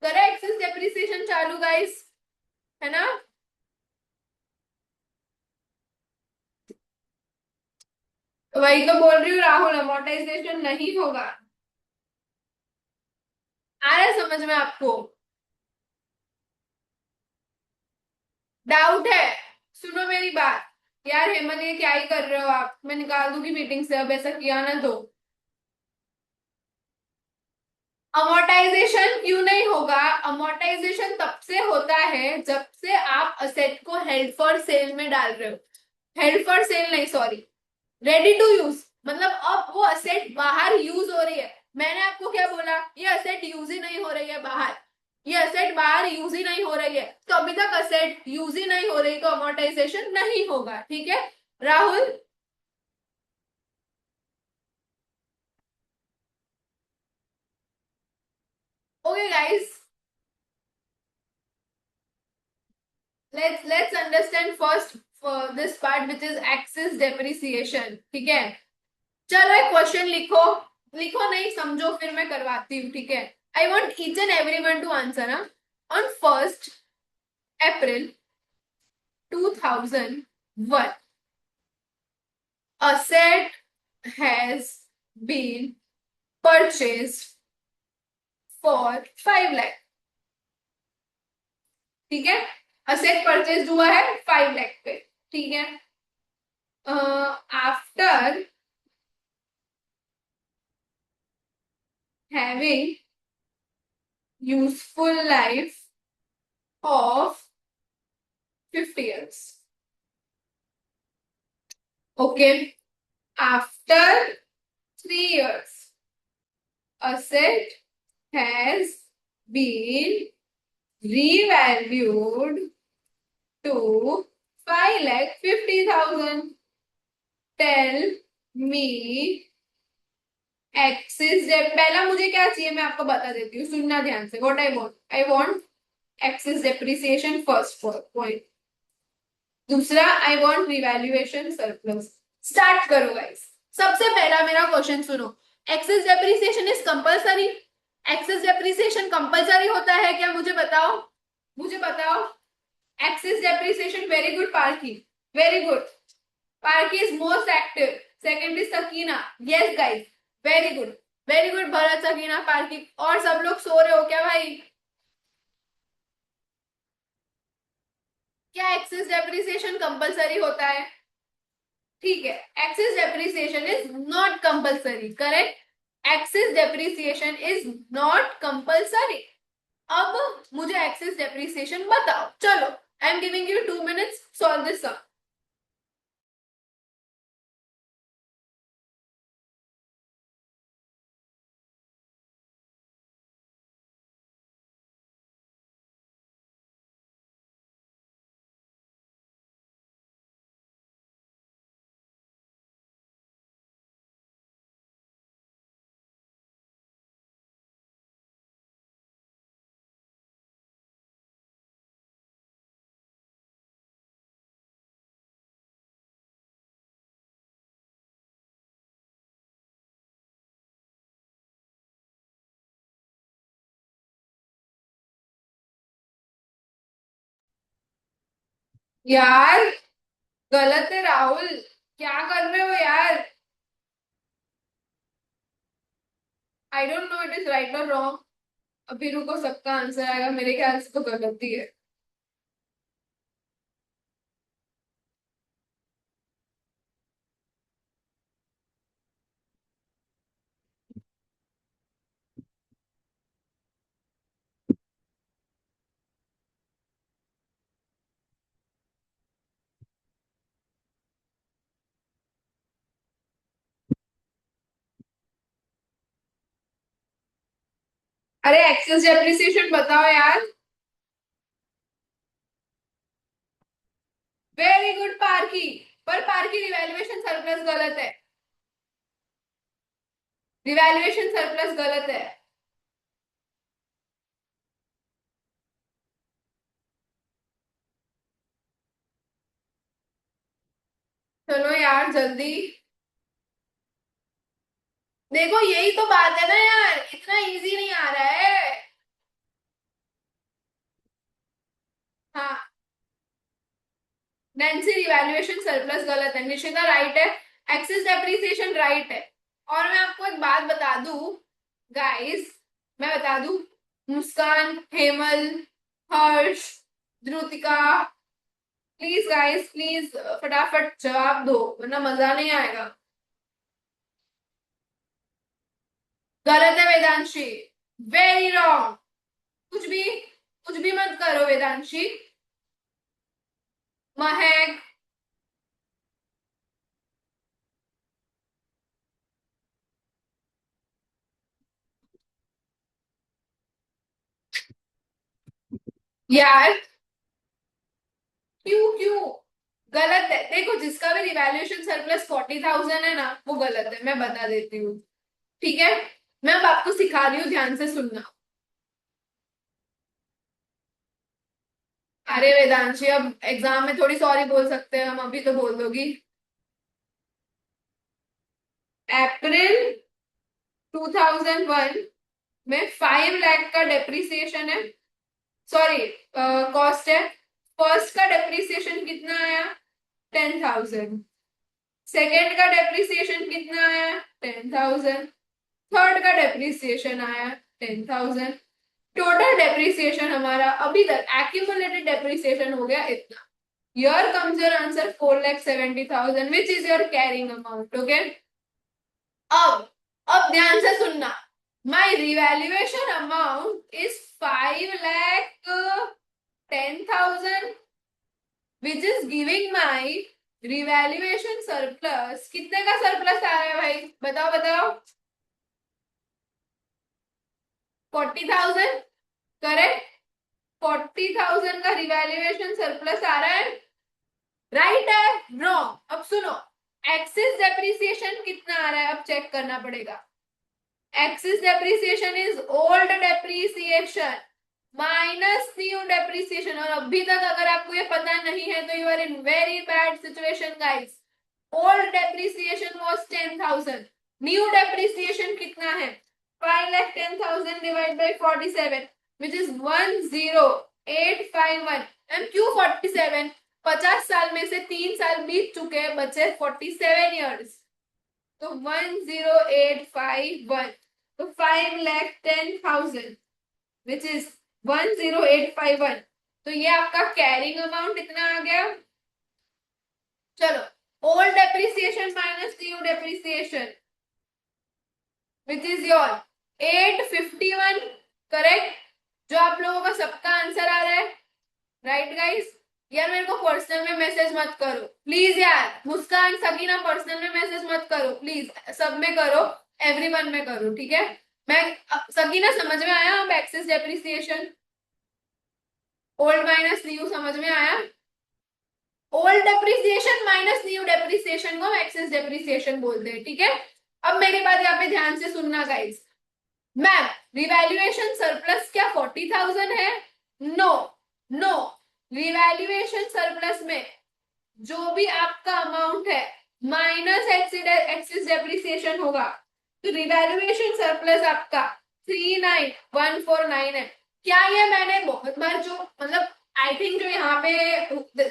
करे एक्सिस डेप्रिसिएशन चालू गाइस, है ना। तो वही तो बोल रही हूँ राहुल, अमोर्टाइजेशन नहीं होगा। आ रहा है समझ में आपको, डाउट है, सुनो मेरी बात। यार हेमंत ये क्या ही कर रहे हो आप, मैं निकाल दूंगी मीटिंग से अब ऐसा किया ना तो। अमोर्टाइजेशन क्यों नहीं होगा, अमोर्टाइजेशन तब से होता है जब से आप असेट को हेल्ड फॉर सेल में डाल रहे हो। हेल्ड फॉर सेल नहीं, सॉरी, रेडी टू यूज, मतलब अब वो असेट बाहर यूज हो रही है। मैंने आपको क्या बोला, ये असेट यूज ही नहीं हो रही है बाहर, ये असेट बाहर यूज ही नहीं हो रही है, तो अभी तक असेट यूज ही नहीं हो रही तो अमोर्टाइजेशन नहीं होगा, ठीक है Rahul. Okay guys, let's understand first for this part which is axis depreciation, ठीक है। चलो एक क्वेश्चन लिखो, लिखो नहीं समझो फिर मैं करवाती हूँ, ठीक है। I want each and every one two answer. On 1st April 2001, a set has been purchased for 5 lakh, ठीक है। असेट परचेज हुआ है 5 लाख पे, ठीक है। After having useful life of 50 years. Okay. After 3 years, asset has been revalued to 5,50,000. Tell me axis डेप्ट। पहला मुझे क्या चाहिए मैं आपको बता देती हूँ, सुनना ध्यान से। What I want excess depreciation first point. दूसरा I want revaluation surplus. Start करो गाइस। सबसे पहला मेरा क्वेश्चन सुनो, excess depreciation is compulsory. Excess depreciation compulsory होता है क्या, मुझे बताओ, मुझे बताओ। Excess depreciation, very good Parkhi, very good. Parkhi is most active, second is Sakina, yes guys, very good, very good Bharat, Sakina, Parkhi. और सब लोग सो रहे हो क्या भाई, क्या एक्सेस डेप्रिसिएशन कंपलसरी होता है, ठीक है। Excess depreciation is not compulsory, correct. Excess depreciation is not compulsory. अब मुझे एक्सेस डेप्रिसिएशन बताओ, चलो I am giving you 2 minutes, solve this sum. यार गलत है राहुल, क्या कर रहे हो यार। I don't know it is right और रॉन्ग। अभी रुको, सबका आंसर आएगा, मेरे ख्याल से तो गलत ही है। अरे एक्सेस डेप्रिसिएशन बताओ यार। Very good Parkhi. पर पार्की रिवैल्यूएशन सरप्लस गलत है। रिवैल्यूएशन सरप्लस गलत है। चलो यार जल्दी। देखो यही तो बात है ना यार, इतना इजी नहीं आ रहा है। हाँ, नैन्सी रिवैल्यूएशन सरप्लस गलत है, निशिता राइट है, एक्सेस डेप्रिसिएशन राइट है। और मैं आपको एक बात बता दूं गाइस, मैं बता दूं, मुस्कान, हेमल, हर्ष, ध्रुतिका, प्लीज गाइस प्लीज फटाफट जवाब दो वरना मजा नहीं आएगा। गलत है वेदांशी, वेरी रॉन्ग। कुछ भी, कुछ भी मत करो वेदांशी। महक, यार क्यों क्यों गलत है? देखो जिसका भी रिवैल्यूएशन सरप्लस 40,000 है ना, वो गलत है, मैं बता देती हूँ। ठीक है, मैं अब आपको सिखा रही हूँ, ध्यान से सुनना। अरे वेदांशी, अब एग्जाम में थोड़ी सॉरी बोल सकते हैं हम, अभी तो बोल दोगी। अप्रैल 2001 में 5 लाख का डेप्रिसिएशन है, सॉरी कॉस्ट है। फर्स्ट का डेप्रिसिएशन कितना आया? 10,000। सेकेंड का डेप्रिसिएशन कितना आया? 10,000। थर्ड का डेप्रिसिएशन आया 10,000। टोटल डेप्रिसिएशन हमारा अभी तक एक्यूमुलेटेड डेप्रिसिएशन हो गया इतना। Here comes your answer 4,70,000 which is your carrying amount. Okay. अब ध्यान से सुनना। My revaluation amount is 5,10,000 which is giving my revaluation surplus। कितने का सरप्लस आ रहा है भाई, बताओ बताओ। 40,000, करेक्ट। 40,000 का रिवैल्यूएशन सरप्लस आ रहा है, राइट है रॉन्ग? अब सुनो, एक्सिस डेप्रिसिएशन कितना आ रहा है अब चेक करना पड़ेगा। Axis depreciation is old depreciation minus new depreciation. और अभी तक अगर आपको ये पता नहीं है तो you are in very bad situation guys. Old depreciation was 10,000, new depreciation कितना है? 5,10,000 divide by 47 which is 10851। And क्यों 47? 50 साल में से 3 साल बीत चुके, बचे 47 ईयर्स, तो 10851, तो 5,10,000 विच इज 10851। तो ये आपका कैरिंग अमाउंट इतना आ गया। चलो, old depreciation minus new depreciation which is your 851, correct. जो आप लोगों का सबका आंसर आ रहा है, राइट गाइस। यार मेरे को पर्सनल में मैसेज मत करो प्लीज यार, मुस्कान, सकीना, पर्सनल में मैसेज मत करो प्लीज, सब में करो, एवरीवन में करो, ठीक है। मैं सकीना समझ में आया अब excess depreciation? Old minus new समझ में आया? Old depreciation minus new depreciation को हम एक्सेस डेप्रिसिएशन बोलते हैं, ठीक है। अब मेरी बात यहाँ पे ध्यान से सुनना गाइस। मैम, रिवैल्यूएशन सरप्लस क्या 40,000 है? No, no. रिवैल्यूएशन सरप्लस में जो भी आपका अमाउंट है माइनस एक्सिस डेप्रिसिएशन होगा, तो रिवैल्यूएशन सरप्लस आपका 39,149 है। क्या ये मैंने बहुत बार जो मतलब आई थिंक जो यहाँ पे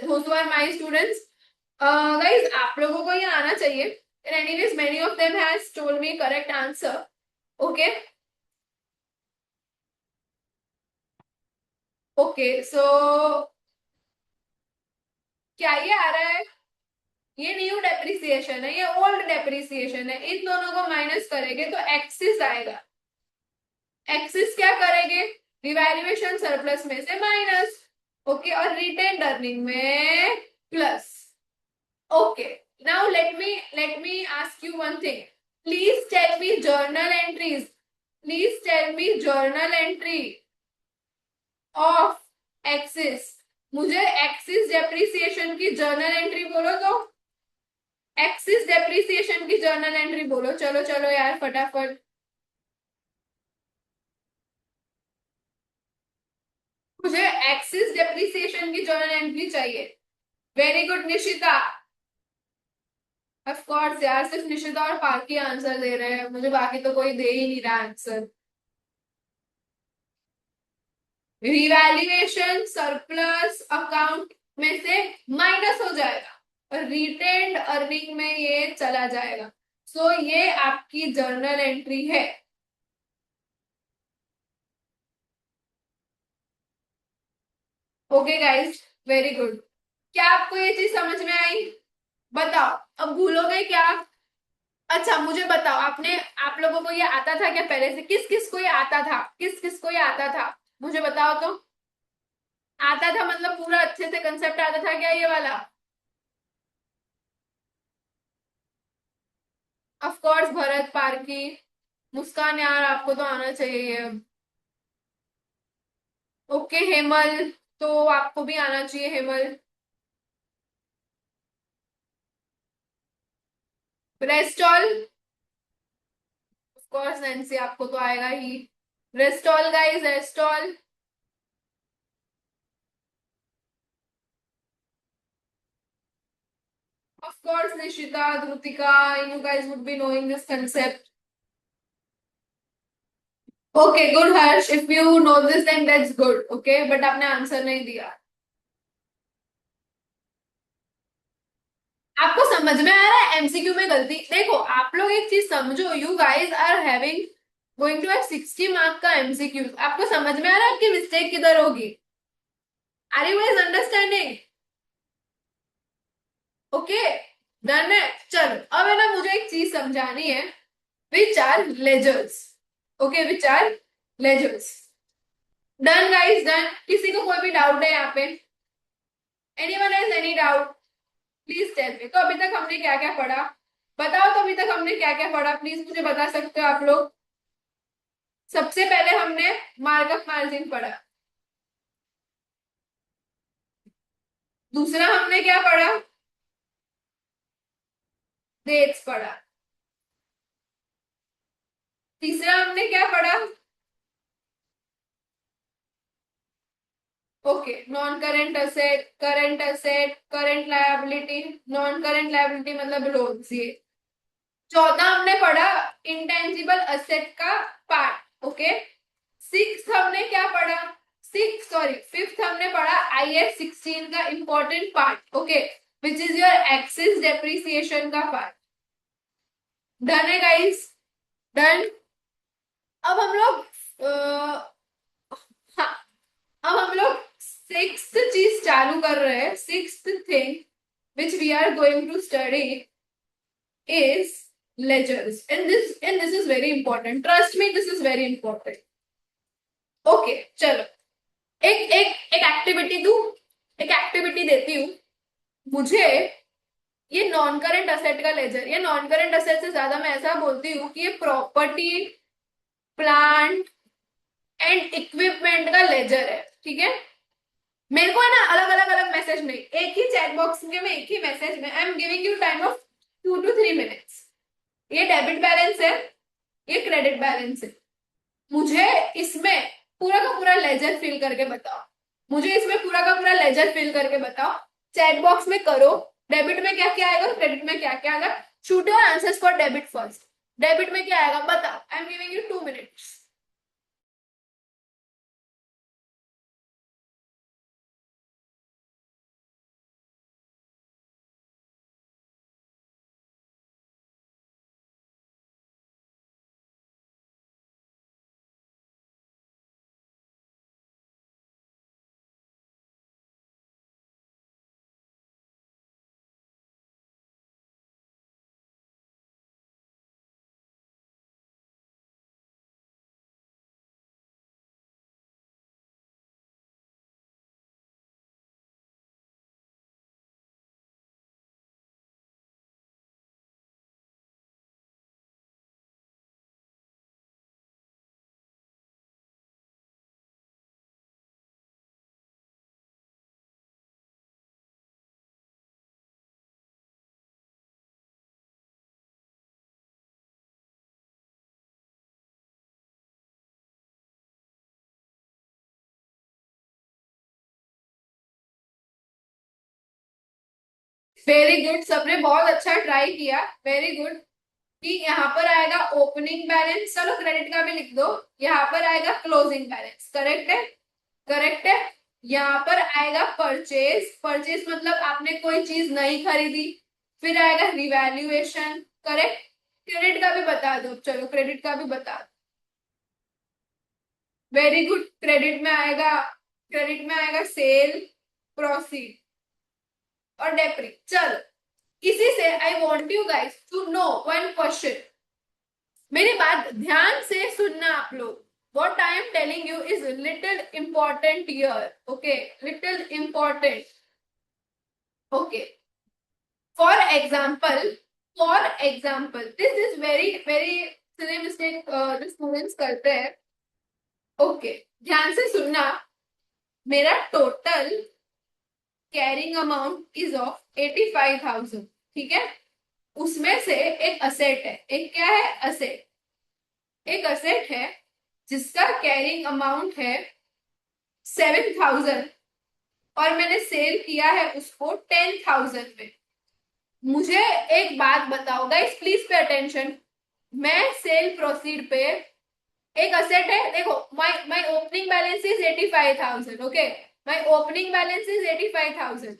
those who are my students, guys आप लोगों को ये आना चाहिए। And anyways many of them has told me correct answer. Okay. Okay so क्या ये आ रहा है? ये न्यू डेप्रिसिएशन है, ये ओल्ड डेप्रिसिएशन है, इन दोनों को माइनस करेंगे तो एक्सिस आएगा। एक्सिस क्या करेंगे? रिवैल्यूएशन सरप्लस में से माइनस। ओके, और रिटेन अर्निंग में plus. Okay, now let me ask you one thing. Please tell me journal entries. Please tell me journal entry of excess. मुझे एक्सिस डेप्रिसिएशन की journal entry बोलो तो। Excess depreciation की journal entry बोलो, चलो चलो यार फटाफट। मुझे एक्सिस डेप्रिसिएशन की जर्नल एंट्री चाहिए। Very good Nishita. Of course यार, सिर्फ निशिता और पार्की आंसर दे रहे हैं, मुझे बाकी तो कोई दे ही नहीं रहा आंसर। रिवैल्यूएशन सरप्लस अकाउंट में से माइनस हो जाएगा और रिटेन्ड अर्निंग में ये चला जाएगा। सो ये आपकी जर्नल एंट्री है। Okay guys, very good. क्या आपको ये चीज समझ में आई? बताओ, अब भूलोगे क्या? अच्छा मुझे बताओ, आपने आप लोगों को ये आता था क्या पहले से? किस किस को ये आता था? किस किस को ये आता था? मुझे बताओ तो। आता था मतलब पूरा अच्छे से कंसेप्ट आता था क्या ये वाला? ऑफ कोर्स भरत, पारकी, मुस्कान, यार आपको तो आना चाहिए ये। ओके हेमल, तो आपको भी आना चाहिए Hemal. Rest all, of course Nancy आपको तो आएगा ही। Rest all guys, rest all. Of course Nishita, Dhritika, you guys would be knowing this concept. Okay good Harsh, if you know this then that's good. Okay but आपने आंसर नहीं दिया। आपको समझ में आ रहा है एमसीक्यू में गलती? देखो आप लोग एक चीज समझो, you guys are having going to have 60 mark का एमसीक्यू। आपको समझ में आ रहा है आपकी मिस्टेक किधर होगी? Are you guys understanding? Okay, done है। चलो अब है ना, मुझे एक चीज समझानी है। Which are ledgers? Okay, which are ledgers? Done guys, done. किसी को कोई भी डाउट है यहाँ पे? Anyone has any doubt? Please tell me. तो अभी तक हमने क्या क्या पढ़ा? बताओ तो अभी तक हमने क्या क्या पढ़ा, प्लीज मुझे बता सकते हो आप लोग? सबसे पहले हमने मार्कअप मार्जिन पढ़ा। दूसरा हमने क्या पढ़ा? डेट्स पढ़ा। तीसरा हमने क्या पढ़ा? Okay, non current asset, current asset, current liability. Non current liability मतलब लोन्स ये। चौथा हमने पढ़ा इंटेंजिबल असेट का पार्ट। ओके, सिक्स हमने क्या पढ़ा? सिक्स सॉरी फिफ्थ हमने पढ़ा IAS 16 का important part. Okay, which is your axis depreciation का पार्ट। डन है गाइस? डन। अब हम लोग हाँ, अब हम लोग सिक्स्थ चीज चालू कर रहे हैं। Sixth thing which we are going to study is ledgers, and this is very important, trust me, this is very important. Okay चलो, एक एक एक एक्टिविटी दू, एक एक्टिविटी देती हूँ। मुझे ये नॉन करेंट असेट का लेजर, ये नॉन करेंट असेट से ज्यादा मैं ऐसा बोलती हूँ कि ये प्रॉपर्टी, प्लांट एंड इक्विपमेंट का लेजर है। ठीक है, मेरे को है ना अलग अलग अलग मैसेज नहीं, एक ही चैट बॉक्स में, एक ही मैसेज में आई am giving you time of 2 to 3 minutes। ये डेबिट बैलेंस है, ये क्रेडिट बैलेंस है। मुझे इसमें पूरा का पूरा लेजर फिल करके बताओ। मुझे इसमें पूरा का पूरा लेजर फिल करके बताओ। चैट बॉक्स में करो, डेबिट में क्या क्या आएगा और क्रेडिट में क्या क्या आएगा। Shoot your answers for debit first. Debit में क्या आएगा बताओ, आई am giving you 2 minutes। Very good, सबने बहुत अच्छा ट्राई किया, वेरी गुड। कि यहाँ पर आएगा ओपनिंग बैलेंस, चलो क्रेडिट का भी लिख दो। यहाँ पर आएगा क्लोजिंग बैलेंस, करेक्ट है, करेक्ट है। यहाँ पर आएगा परचेज, परचेज मतलब आपने कोई चीज नहीं खरीदी। फिर आएगा रिवैल्यूएशन, करेक्ट। क्रेडिट का भी बता दो, चलो क्रेडिट का भी बता दो। वेरी गुड, क्रेडिट में आएगा, क्रेडिट में आएगा सेल, प्रोसीड और डेप्री। चलो, इसी से I want you guys to know one question. मेरी बात ध्यान से सुनना आप लोग। What I am telling you is little important here. Okay, little important. Okay. For example, for example, this is very very silly mistake the students करते हैं. Okay, ध्यान से सुनना। मेरा total carrying amount is of 85,000, ठीक है। उसमें से एक असेट है, एक क्या है, असेट। एक असेट है जिसका कैरिंग अमाउंट है 7,000 और मैंने सेल किया है उसको 10,000 में। मुझे एक बात बताओ गाइस, प्लीज पे अटेंशन। मैं सेल प्रोसीड पे, एक असेट है, देखो my my opening balance is 85,000, okay. My opening balance is 85,000।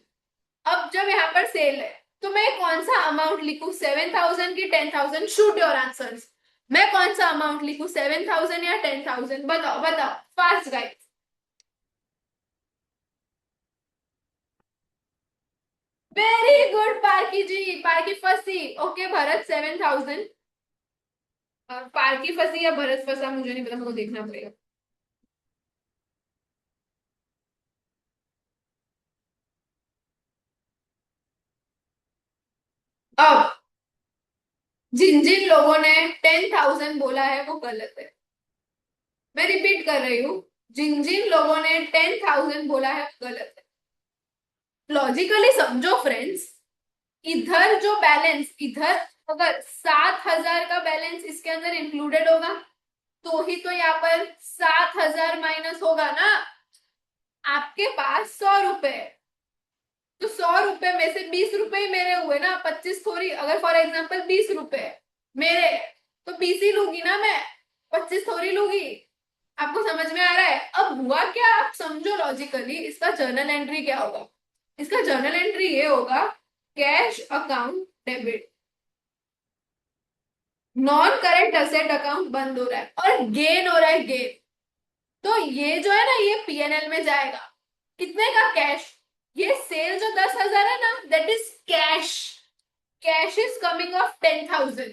अब जब यहाँ पर सेल है तो मैं कौन सा अमाउंट लिखूं, 7,000 की 10,000? Shoot your answers. मैं कौन सा अमाउंट लिखूं, 7,000 या 10,000? बताओ बताओ, फास्ट गाइस। वेरी गुड पार्की जी, पार्की फंसी। ओके भरत 7,000। पार्की फंसी या भरत फंसा मुझे नहीं पता, मेरे को देखना पड़ेगा। अब जिन जिन लोगों ने 10,000 बोला है वो गलत है। मैं रिपीट कर रही हूँ, जिन जिन लोगों ने 10,000 बोला है वो गलत है। लॉजिकली समझो फ्रेंड्स, इधर जो बैलेंस, इधर अगर 7,000 का बैलेंस इसके अंदर इंक्लूडेड होगा तो ही तो यहाँ पर 7,000 माइनस होगा ना। आपके पास 100 रुपए है तो 100 रुपए में से 20 रुपए ही मेरे हुए ना, 25 थोड़ी। अगर फॉर एग्जाम्पल 20 रुपए मेरे तो 20 ही लूंगी ना मैं, 25 थोड़ी लूंगी। आपको समझ में आ रहा है? अब हुआ क्या, आप समझो लॉजिकली इसका जर्नल एंट्री क्या होगा। इसका जर्नल एंट्री ये होगा, cash account debit, non current asset account बंद हो रहा है और गेन हो रहा है, गेन। तो ये जो है ना ये पीएनएल में जाएगा। कितने का, कैश। ये सेल जो 10,000 है ना, that is cash. Cash is coming of 10,000।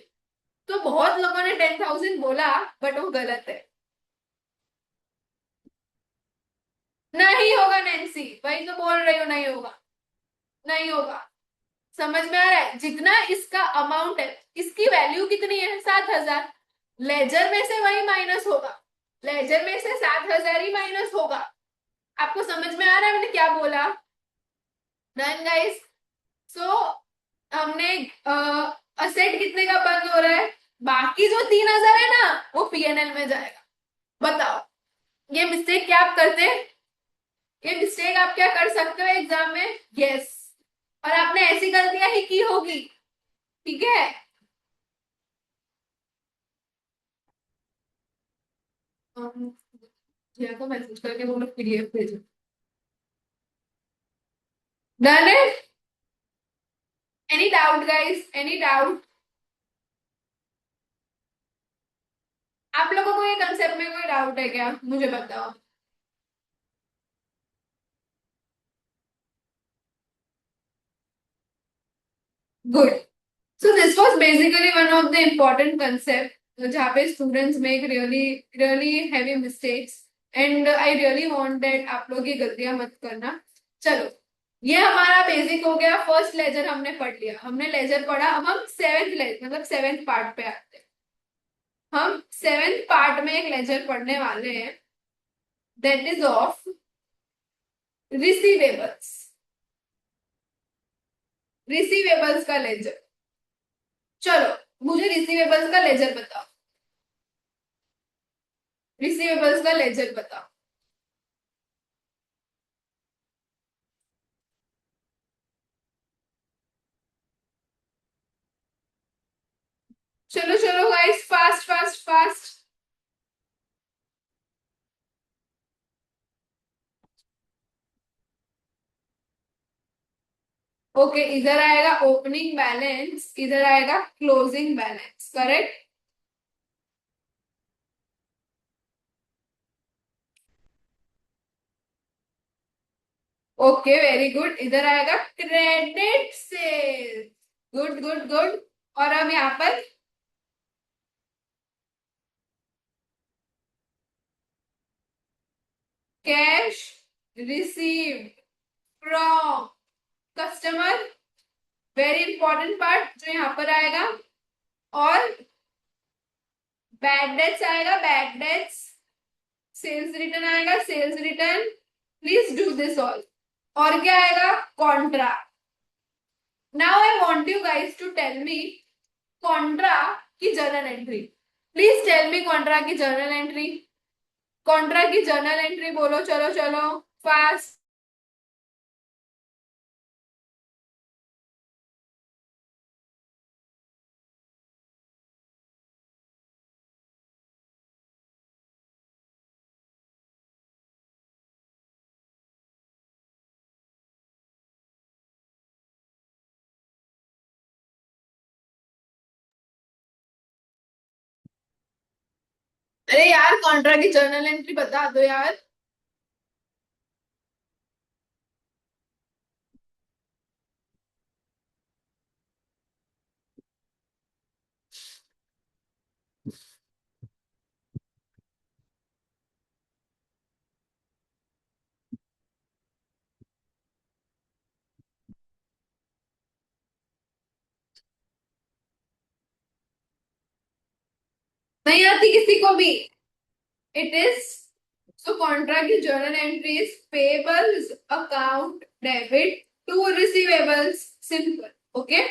तो बहुत लोगों ने 10,000 बोला बट वो गलत है। नहीं होगा नैन्सी, वही तो बोल रही हूँ, नहीं होगा, नहीं होगा। समझ में आ रहा है? जितना इसका अमाउंट है, इसकी वैल्यू कितनी है, 7,000। लेजर में से वही माइनस होगा, लेजर में से 7,000 ही माइनस होगा। आपको समझ में आ रहा है मैंने क्या बोला? Done guys. सो हमने असेट कितने का बंद हो रहा है, बाकी जो 3,000 है ना वो पीएनएल में जाएगा। बताओ, ये मिस्टेक क्या आप करते हैं? ये मिस्टेक आप क्या कर सकते हो एग्जाम में? यस। और आपने ऐसी गलतियां ही की होगी, ठीक है। जिया को मैसेज करके बोलो पीडीएफ भेजो। डन है? Any doubt guys, any doubt? आप लोगों को ये कंसेप्ट में कोई डाउट है क्या, मुझे बताओ। Good. So this was basically one of the important concept जहाँ पे students make really really heavy mistakes. And I really want that आप लोग ये गलतियां मत करना। चलो, ये हमारा बेसिक हो गया, फर्स्ट लेजर हमने पढ़ लिया, हमने लेजर पढ़ा। अब हम सेवेंथ लेजर मतलब सेवेंथ पार्ट पे आते हैं। हम सेवेंथ पार्ट में एक लेजर पढ़ने वाले हैं, that is of receivables. Receivables का लेजर। चलो, मुझे रिसीवेबल्स का लेजर बताओ, रिसीवेबल्स का लेजर बताओ। चलो चलो guys, fast fast fast. Okay, इधर आएगा ओपनिंग बैलेंस, इधर आएगा closing balance, correct. Okay very good, इधर आएगा credit sales. Good good good. और अब यहाँ पर cash received from customer, very important part जो यहाँ पर आएगा। और बैड डेट्स आएगा, बैड डेट्स। सेल्स रिटर्न आएगा, sales return. Please do this all. और क्या आएगा, contra. Now I want you guys to tell me contra की journal entry. Please tell me contra की जर्नल एंट्री। कॉन्ट्रा की journal entry बोलो, चलो चलो फास्ट। अरे यार, कॉन्ट्रा की जर्नल एंट्री बता दो यार। नहीं आती किसी को भी। इट इज, so contra की journal entry is payables account debit to receivables, simple. Okay,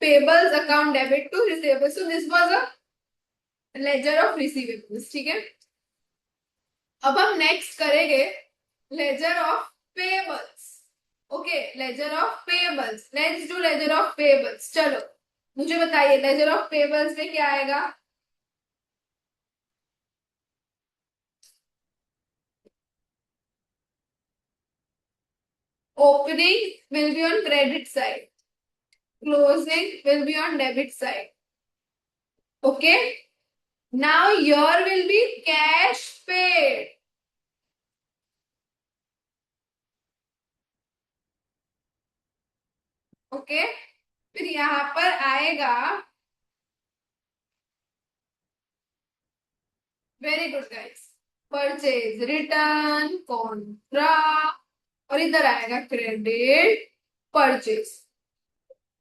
payables account debit to receivables, so this was a ledger of receivables, ठीक है। अब हम नेक्स्ट करेंगे ledger of payables. Okay, ledger of payables, let's do ledger of payables. चलो मुझे बताइए ledger of payables में क्या आएगा। Opening will be on credit side, closing will be on debit side. Okay, now here will be cash paid. Okay, फिर यहाँ पर आएगा, very good guys, purchase return Contra. और इधर आएगा क्रेडिट परचेज।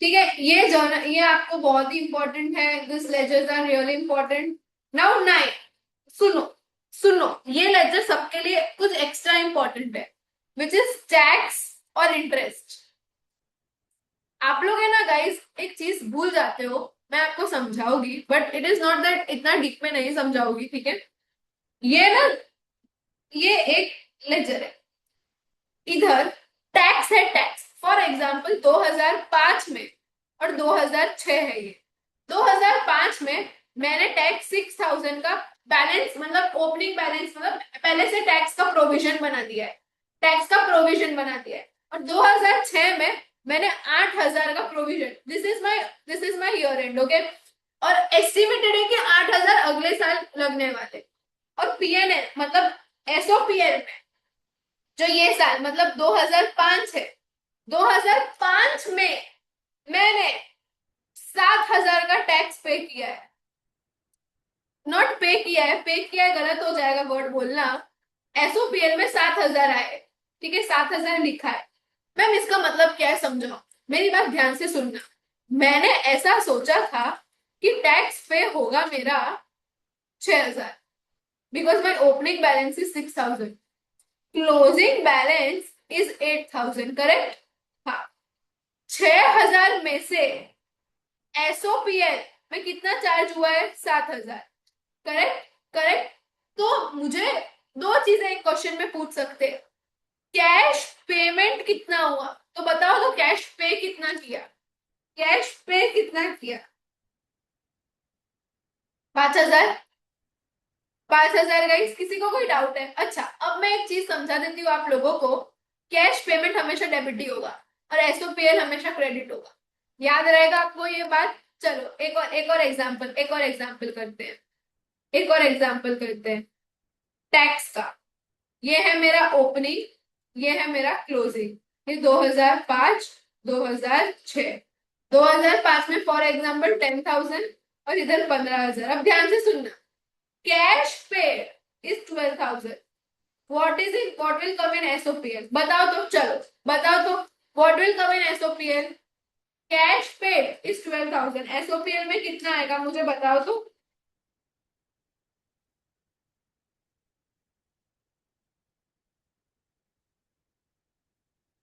ठीक है, ये जर्नल ये आपको बहुत ही इंपॉर्टेंट है, this ledgers are really important. Now 9, सुनो सुनो, ये लेजर सबके लिए कुछ एक्स्ट्रा इंपॉर्टेंट है, विच इज टैक्स और इंटरेस्ट। आप लोग है ना गाइस, एक चीज भूल जाते हो, मैं आपको समझाऊंगी but it is not that इतना डीप में नहीं समझाऊंगी, ठीक है। ये ना, ये एक लेजर है, इधर टैक्स है, टैक्स फॉर एग्जांपल 2005 में और 2006 है ये। 2005 में मैंने टैक्स 6000 का बैलेंस, मतलब ओपनिंग बैलेंस, मतलब पहले से टैक्स का प्रोविजन बना दिया है, टैक्स का प्रोविजन बना दिया है। और 2006 में मैंने 8000 का provision, this is my year and, okay. और एस्टिमेटेड है कि 8000 अगले साल लगने वाले। और पीएनएल मतलब एसओपीएल में जो ये साल मतलब 2005 है, 2005 में मैंने 7000 का टैक्स पे किया है। नॉट पे किया है, पे किया है गलत हो जाएगा वर्ड बोलना। एसओपीएल में 7000 आए, ठीक है, 7000 लिखा है। मैम इसका मतलब क्या है, समझाओ, मेरी बात ध्यान से सुनना। मैंने ऐसा सोचा था कि टैक्स पे होगा मेरा 6000, because my opening balance is 6000, closing balance is 8000, correct. हाँ, 6000 में से एसओपीएल में कितना चार्ज हुआ है, 7000, करेक्ट करेक्ट। तो मुझे दो चीजें एक क्वेश्चन में पूछ सकते हैं, कैश पेमेंट कितना हुआ, तो बताओ तो कैश पे कितना किया, कैश पे कितना किया। 5,000। 5,000 गाइस, किसी को कोई डाउट है? अच्छा, अब मैं एक चीज समझा देती हूँ आप लोगों को। कैश पेमेंट हमेशा डेबिट ही होगा और एसओपीएल हमेशा क्रेडिट होगा। याद रहेगा आपको ये बात? चलो एक और एग्जांपल करते हैं। एक और एग्जांपल करते हैं टैक्स का। ये है मेरा ओपनिंग, ये है मेरा क्लोजिंग। ये 2005, 2006। 2005 में फॉर एग्जांपल 10,000 और इधर 15,000। अब ध्यान से सुनना। Cash paid is 12,000। What is it? What will come in SOPL? बताओ तो, चलो बताओ तो। What will come in SOPL? Cash paid is 12,000। SOPL में कितना आएगा मुझे बताओ तो।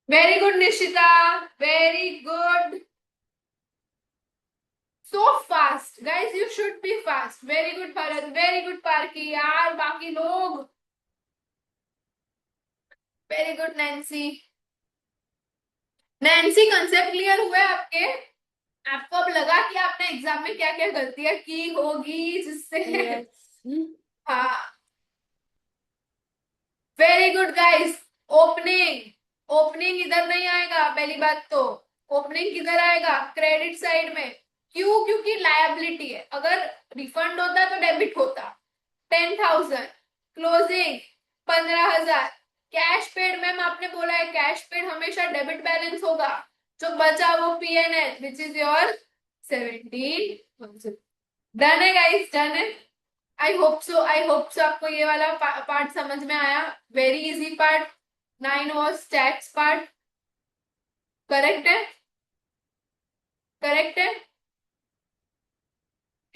Very good Nishita, very good. So fast guys, you should be fast. Very good Bharat, very good Parkhi. यार बाकी लोग, very good Nancy. Nancy concept clear हुए आपके? आपको अब लगा कि आपने एग्जाम में क्या क्या गलतियां की होगी जिससे हाँ, very good guys. Opening, opening इधर नहीं आएगा पहली बात तो। ओपनिंग किधर आएगा? क्रेडिट साइड में। क्यों? क्योंकि लायबिलिटी है। अगर रिफंड होता तो डेबिट होता। 10,000 क्लोजिंग, 15,000 कैश पेड। मैम आपने बोला है कैश पेड हमेशा डेबिट बैलेंस होगा। जो बचा वो PNL which is your 17। Done है गाइस, डन है। आई होप सो आपको ये वाला पार्ट समझ में आया। Very easy part. 9 was tax part. Correct है? करेक्ट है?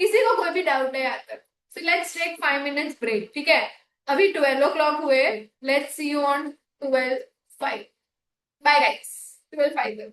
किसी को कोई भी डाउट है यहाँ तक? So let's take 5 minutes break, ठीक है? अभी 12 o'clock हुए। Let's see you on 12:05। Bye guys. 12:05।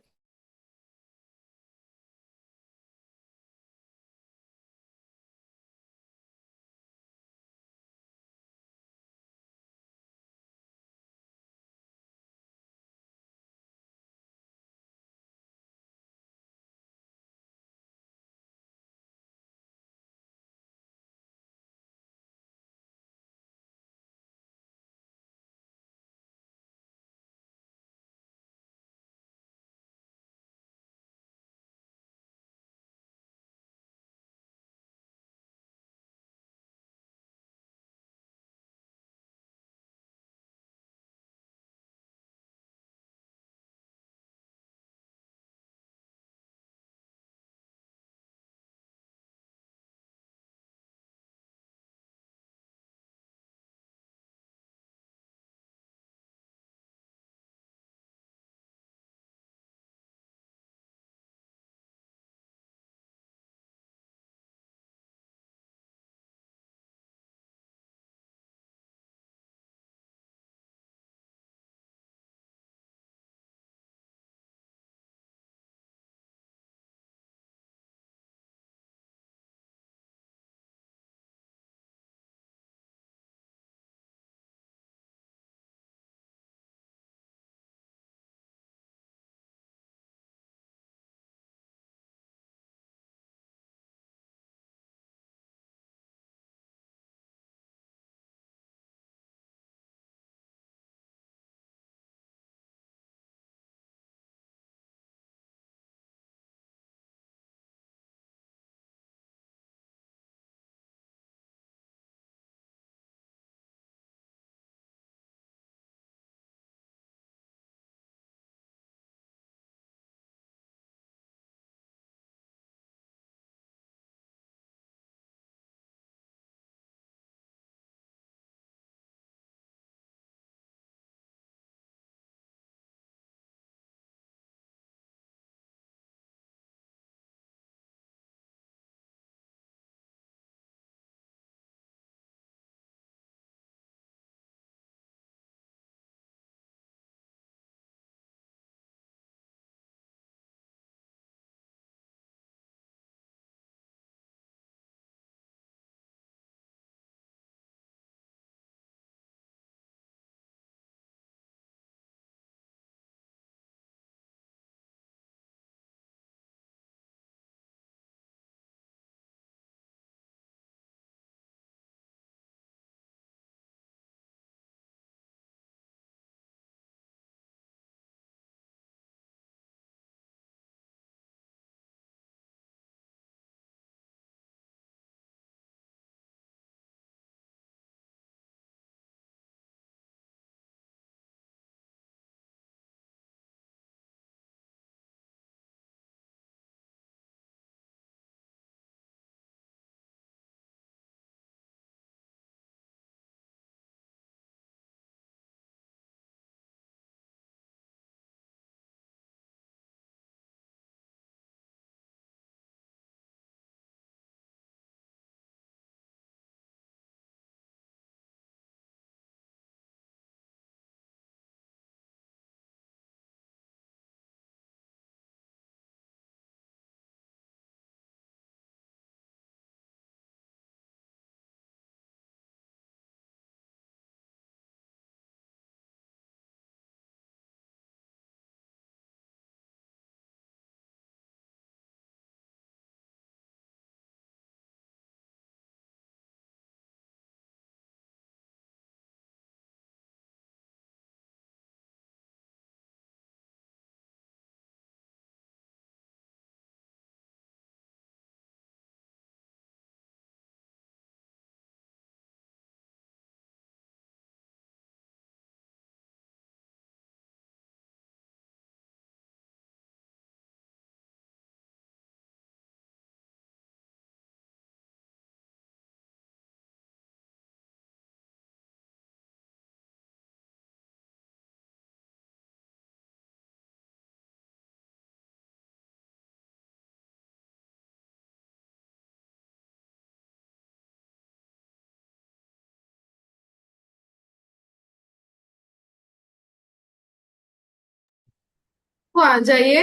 तो आ जाइए।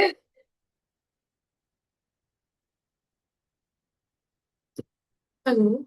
हेलो।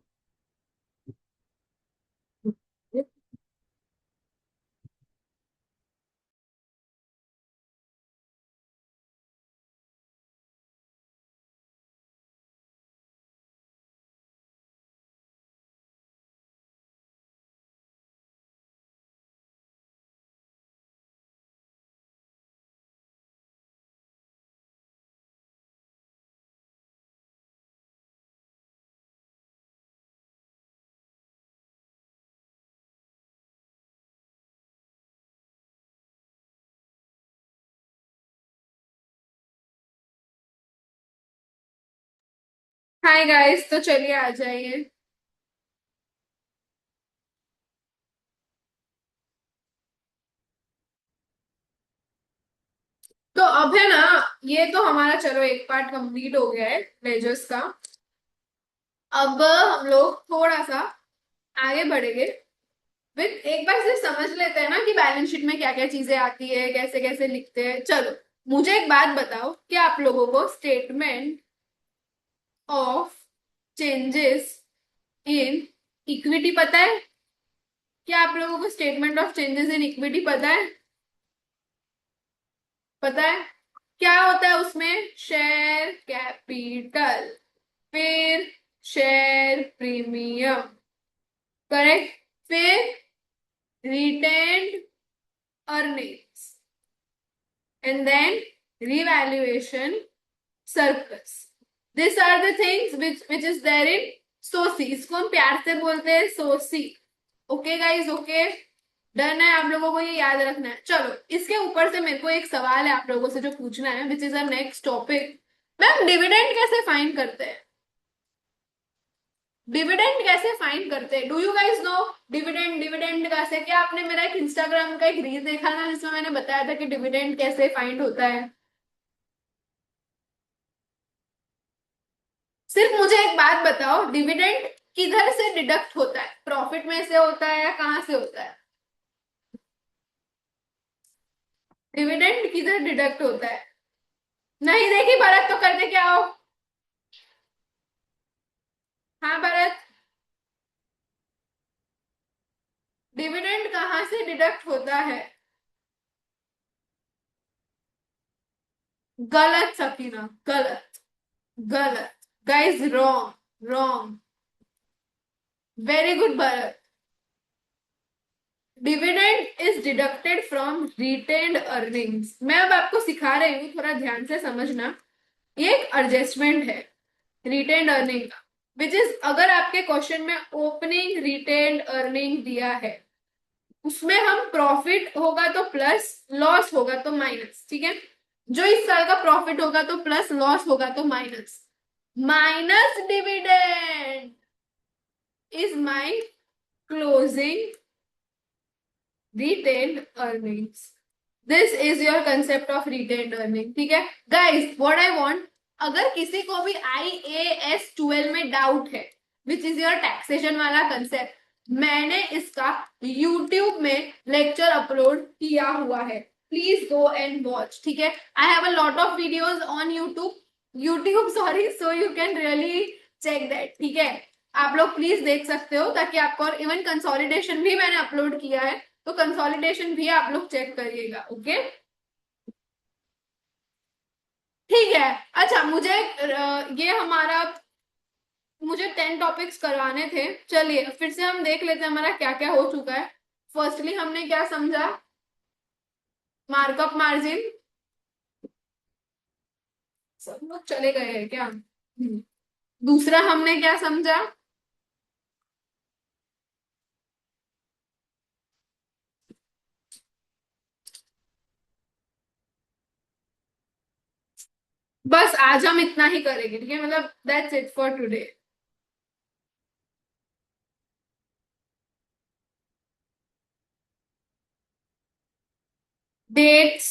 हाय गाइस, तो चलिए आ जाइए। तो अब है ना, ये तो हमारा चलो एक पार्ट कंप्लीट हो गया है लेजर्स का। अब हम लोग थोड़ा सा आगे बढ़ेंगे। विद एक बार से समझ लेते हैं ना कि बैलेंस शीट में क्या क्या चीजें आती है, कैसे कैसे लिखते हैं। चलो, मुझे एक बात बताओ कि आप लोगों को statement of changes in equity पता है? क्या आप लोगों को statement of changes in equity पता है? पता है क्या होता है उसमें? शेयर कैपिटल, फिर शेयर प्रीमियम, करेक्ट, फिर retained earnings, and then revaluation surplus. These are the things which is there in सोसी। इसको हम प्यार से बोलते हैं सोसी। ओके गाइज, ओके, डन है? आप लोगों को ये याद रखना है। चलो, इसके ऊपर से मेरे को एक सवाल है आप लोगों से जो पूछना है, which is uh next topic. Ma'am, dividend कैसे फाइंड करते हैं? डिविडेंड कैसे फाइंड करते हैं? Do you guys know? Dividend, dividend कैसे? क्या आपने मेरा एक इंस्टाग्राम का एक रील देखा ना जिसमें मैंने बताया था कि डिविडेंड कैसे फाइंड होता है? सिर्फ मुझे एक बात बताओ, डिविडेंड किधर से डिडक्ट होता है? प्रॉफिट में से होता है या कहाँ से होता है? डिविडेंड किधर डिडक्ट होता है? नहीं देखी भरत, तो करते क्या हो? हाँ भरत, डिविडेंड कहाँ से डिडक्ट होता है? गलत सकीना, गलत, गलत। Guys, wrong, wrong. Very good Bharat. Dividend is deducted from retained earnings. मैं अब आपको सिखा रही हूँ, थोड़ा ध्यान से समझना। ये एक एडजस्टमेंट है रिटेन्ड अर्निंग का, विच इज, अगर आपके क्वेश्चन में ओपनिंग रिटेन्ड अर्निंग दिया है, उसमें हम प्रॉफिट होगा तो प्लस, लॉस होगा तो माइनस, ठीक है? जो इस साल का प्रॉफिट होगा तो प्लस, लॉस होगा तो minus. Minus dividend is my closing retained earnings. This is your concept of retained earning, ठीक है? गाइस, व्हाट आई वांट, अगर किसी को भी IAS 12 में डाउट है, विच इज योर टैक्सेशन वाला कंसेप्ट, मैंने इसका YouTube में लेक्चर अपलोड किया हुआ है। प्लीज गो एंड वॉच, ठीक है? I have a lot of videos on YouTube sorry, so you can really check that, ठीक है? आप लोग प्लीज देख सकते हो, ताकि आपको, और इवन कंसोलिडेशन भी मैंने अपलोड किया है, तो कंसोलिडेशन भी आप लोग चेक करिएगा। ओके, ठीक है। अच्छा, मुझे ये हमारा, मुझे 10 टॉपिक्स करवाने थे। चलिए फिर से हम देख लेते हैं हमारा क्या क्या हो चुका है। फर्स्टली हमने क्या समझा? Markup margin. सब लोग चले गए हैं क्या? दूसरा हमने क्या समझा? बस आज हम इतना ही करेंगे, ठीक है? मतलब that's it for today. Dates,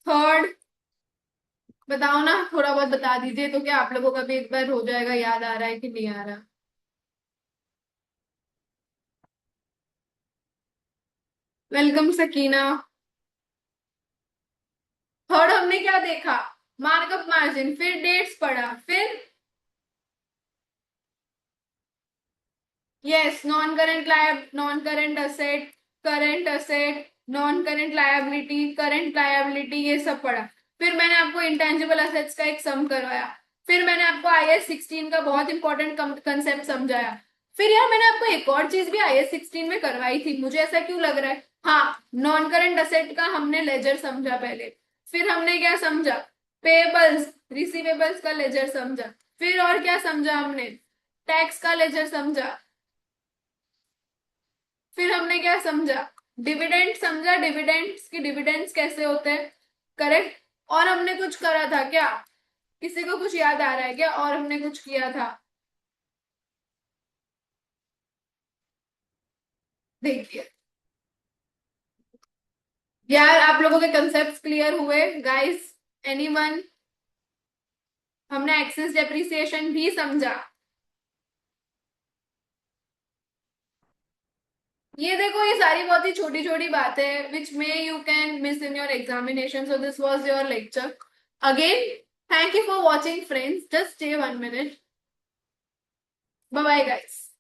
third, बताओ ना, थोड़ा बहुत बता दीजिए तो क्या आप लोगों का भी एक बार हो जाएगा, याद आ रहा है कि नहीं आ रहा? वेलकम सकीना। थर्ड हमने क्या देखा, मार्कअप मार्जिन, फिर डेट्स पढ़ा, फिर yes non current asset, current asset, non current liability, current liability, ये सब पढ़ा। फिर मैंने आपको इंटेंजिबल असेट्स का एक सम करवाया। फिर मैंने आपको IAS 16 का बहुत इंपॉर्टेंट कंसेप्ट समझाया। फिर यार मैंने आपको एक और चीज भी IAS 16 में करवाई थी, मुझे ऐसा क्यों लग रहा है, हाँ, नॉन करंट असेट का हमने लेजर समझा पहले। फिर हमने क्या समझा, पेबल्स, रिसीवेबल्स का लेजर समझा। फिर और क्या समझा हमने, टैक्स का लेजर समझा। फिर हमने क्या समझा, डिविडेंड समझा, डिविडेंड्स की डिविडेंड्स कैसे होते हैं, करेक्ट। और हमने कुछ करा था क्या, किसी को कुछ याद आ रहा है क्या, और हमने कुछ किया था, देखिए। यार आप लोगों के कंसेप्ट क्लियर हुए गाइस, एनीवन? हमने एक्सेस डेप्रिसिएशन भी समझा। ये देखो, ये सारी बहुत ही छोटी छोटी बातें हैं which may you can miss in your examination, so this was your lecture again. Thank you for watching friends, just stay 1 minute. Bye bye guys.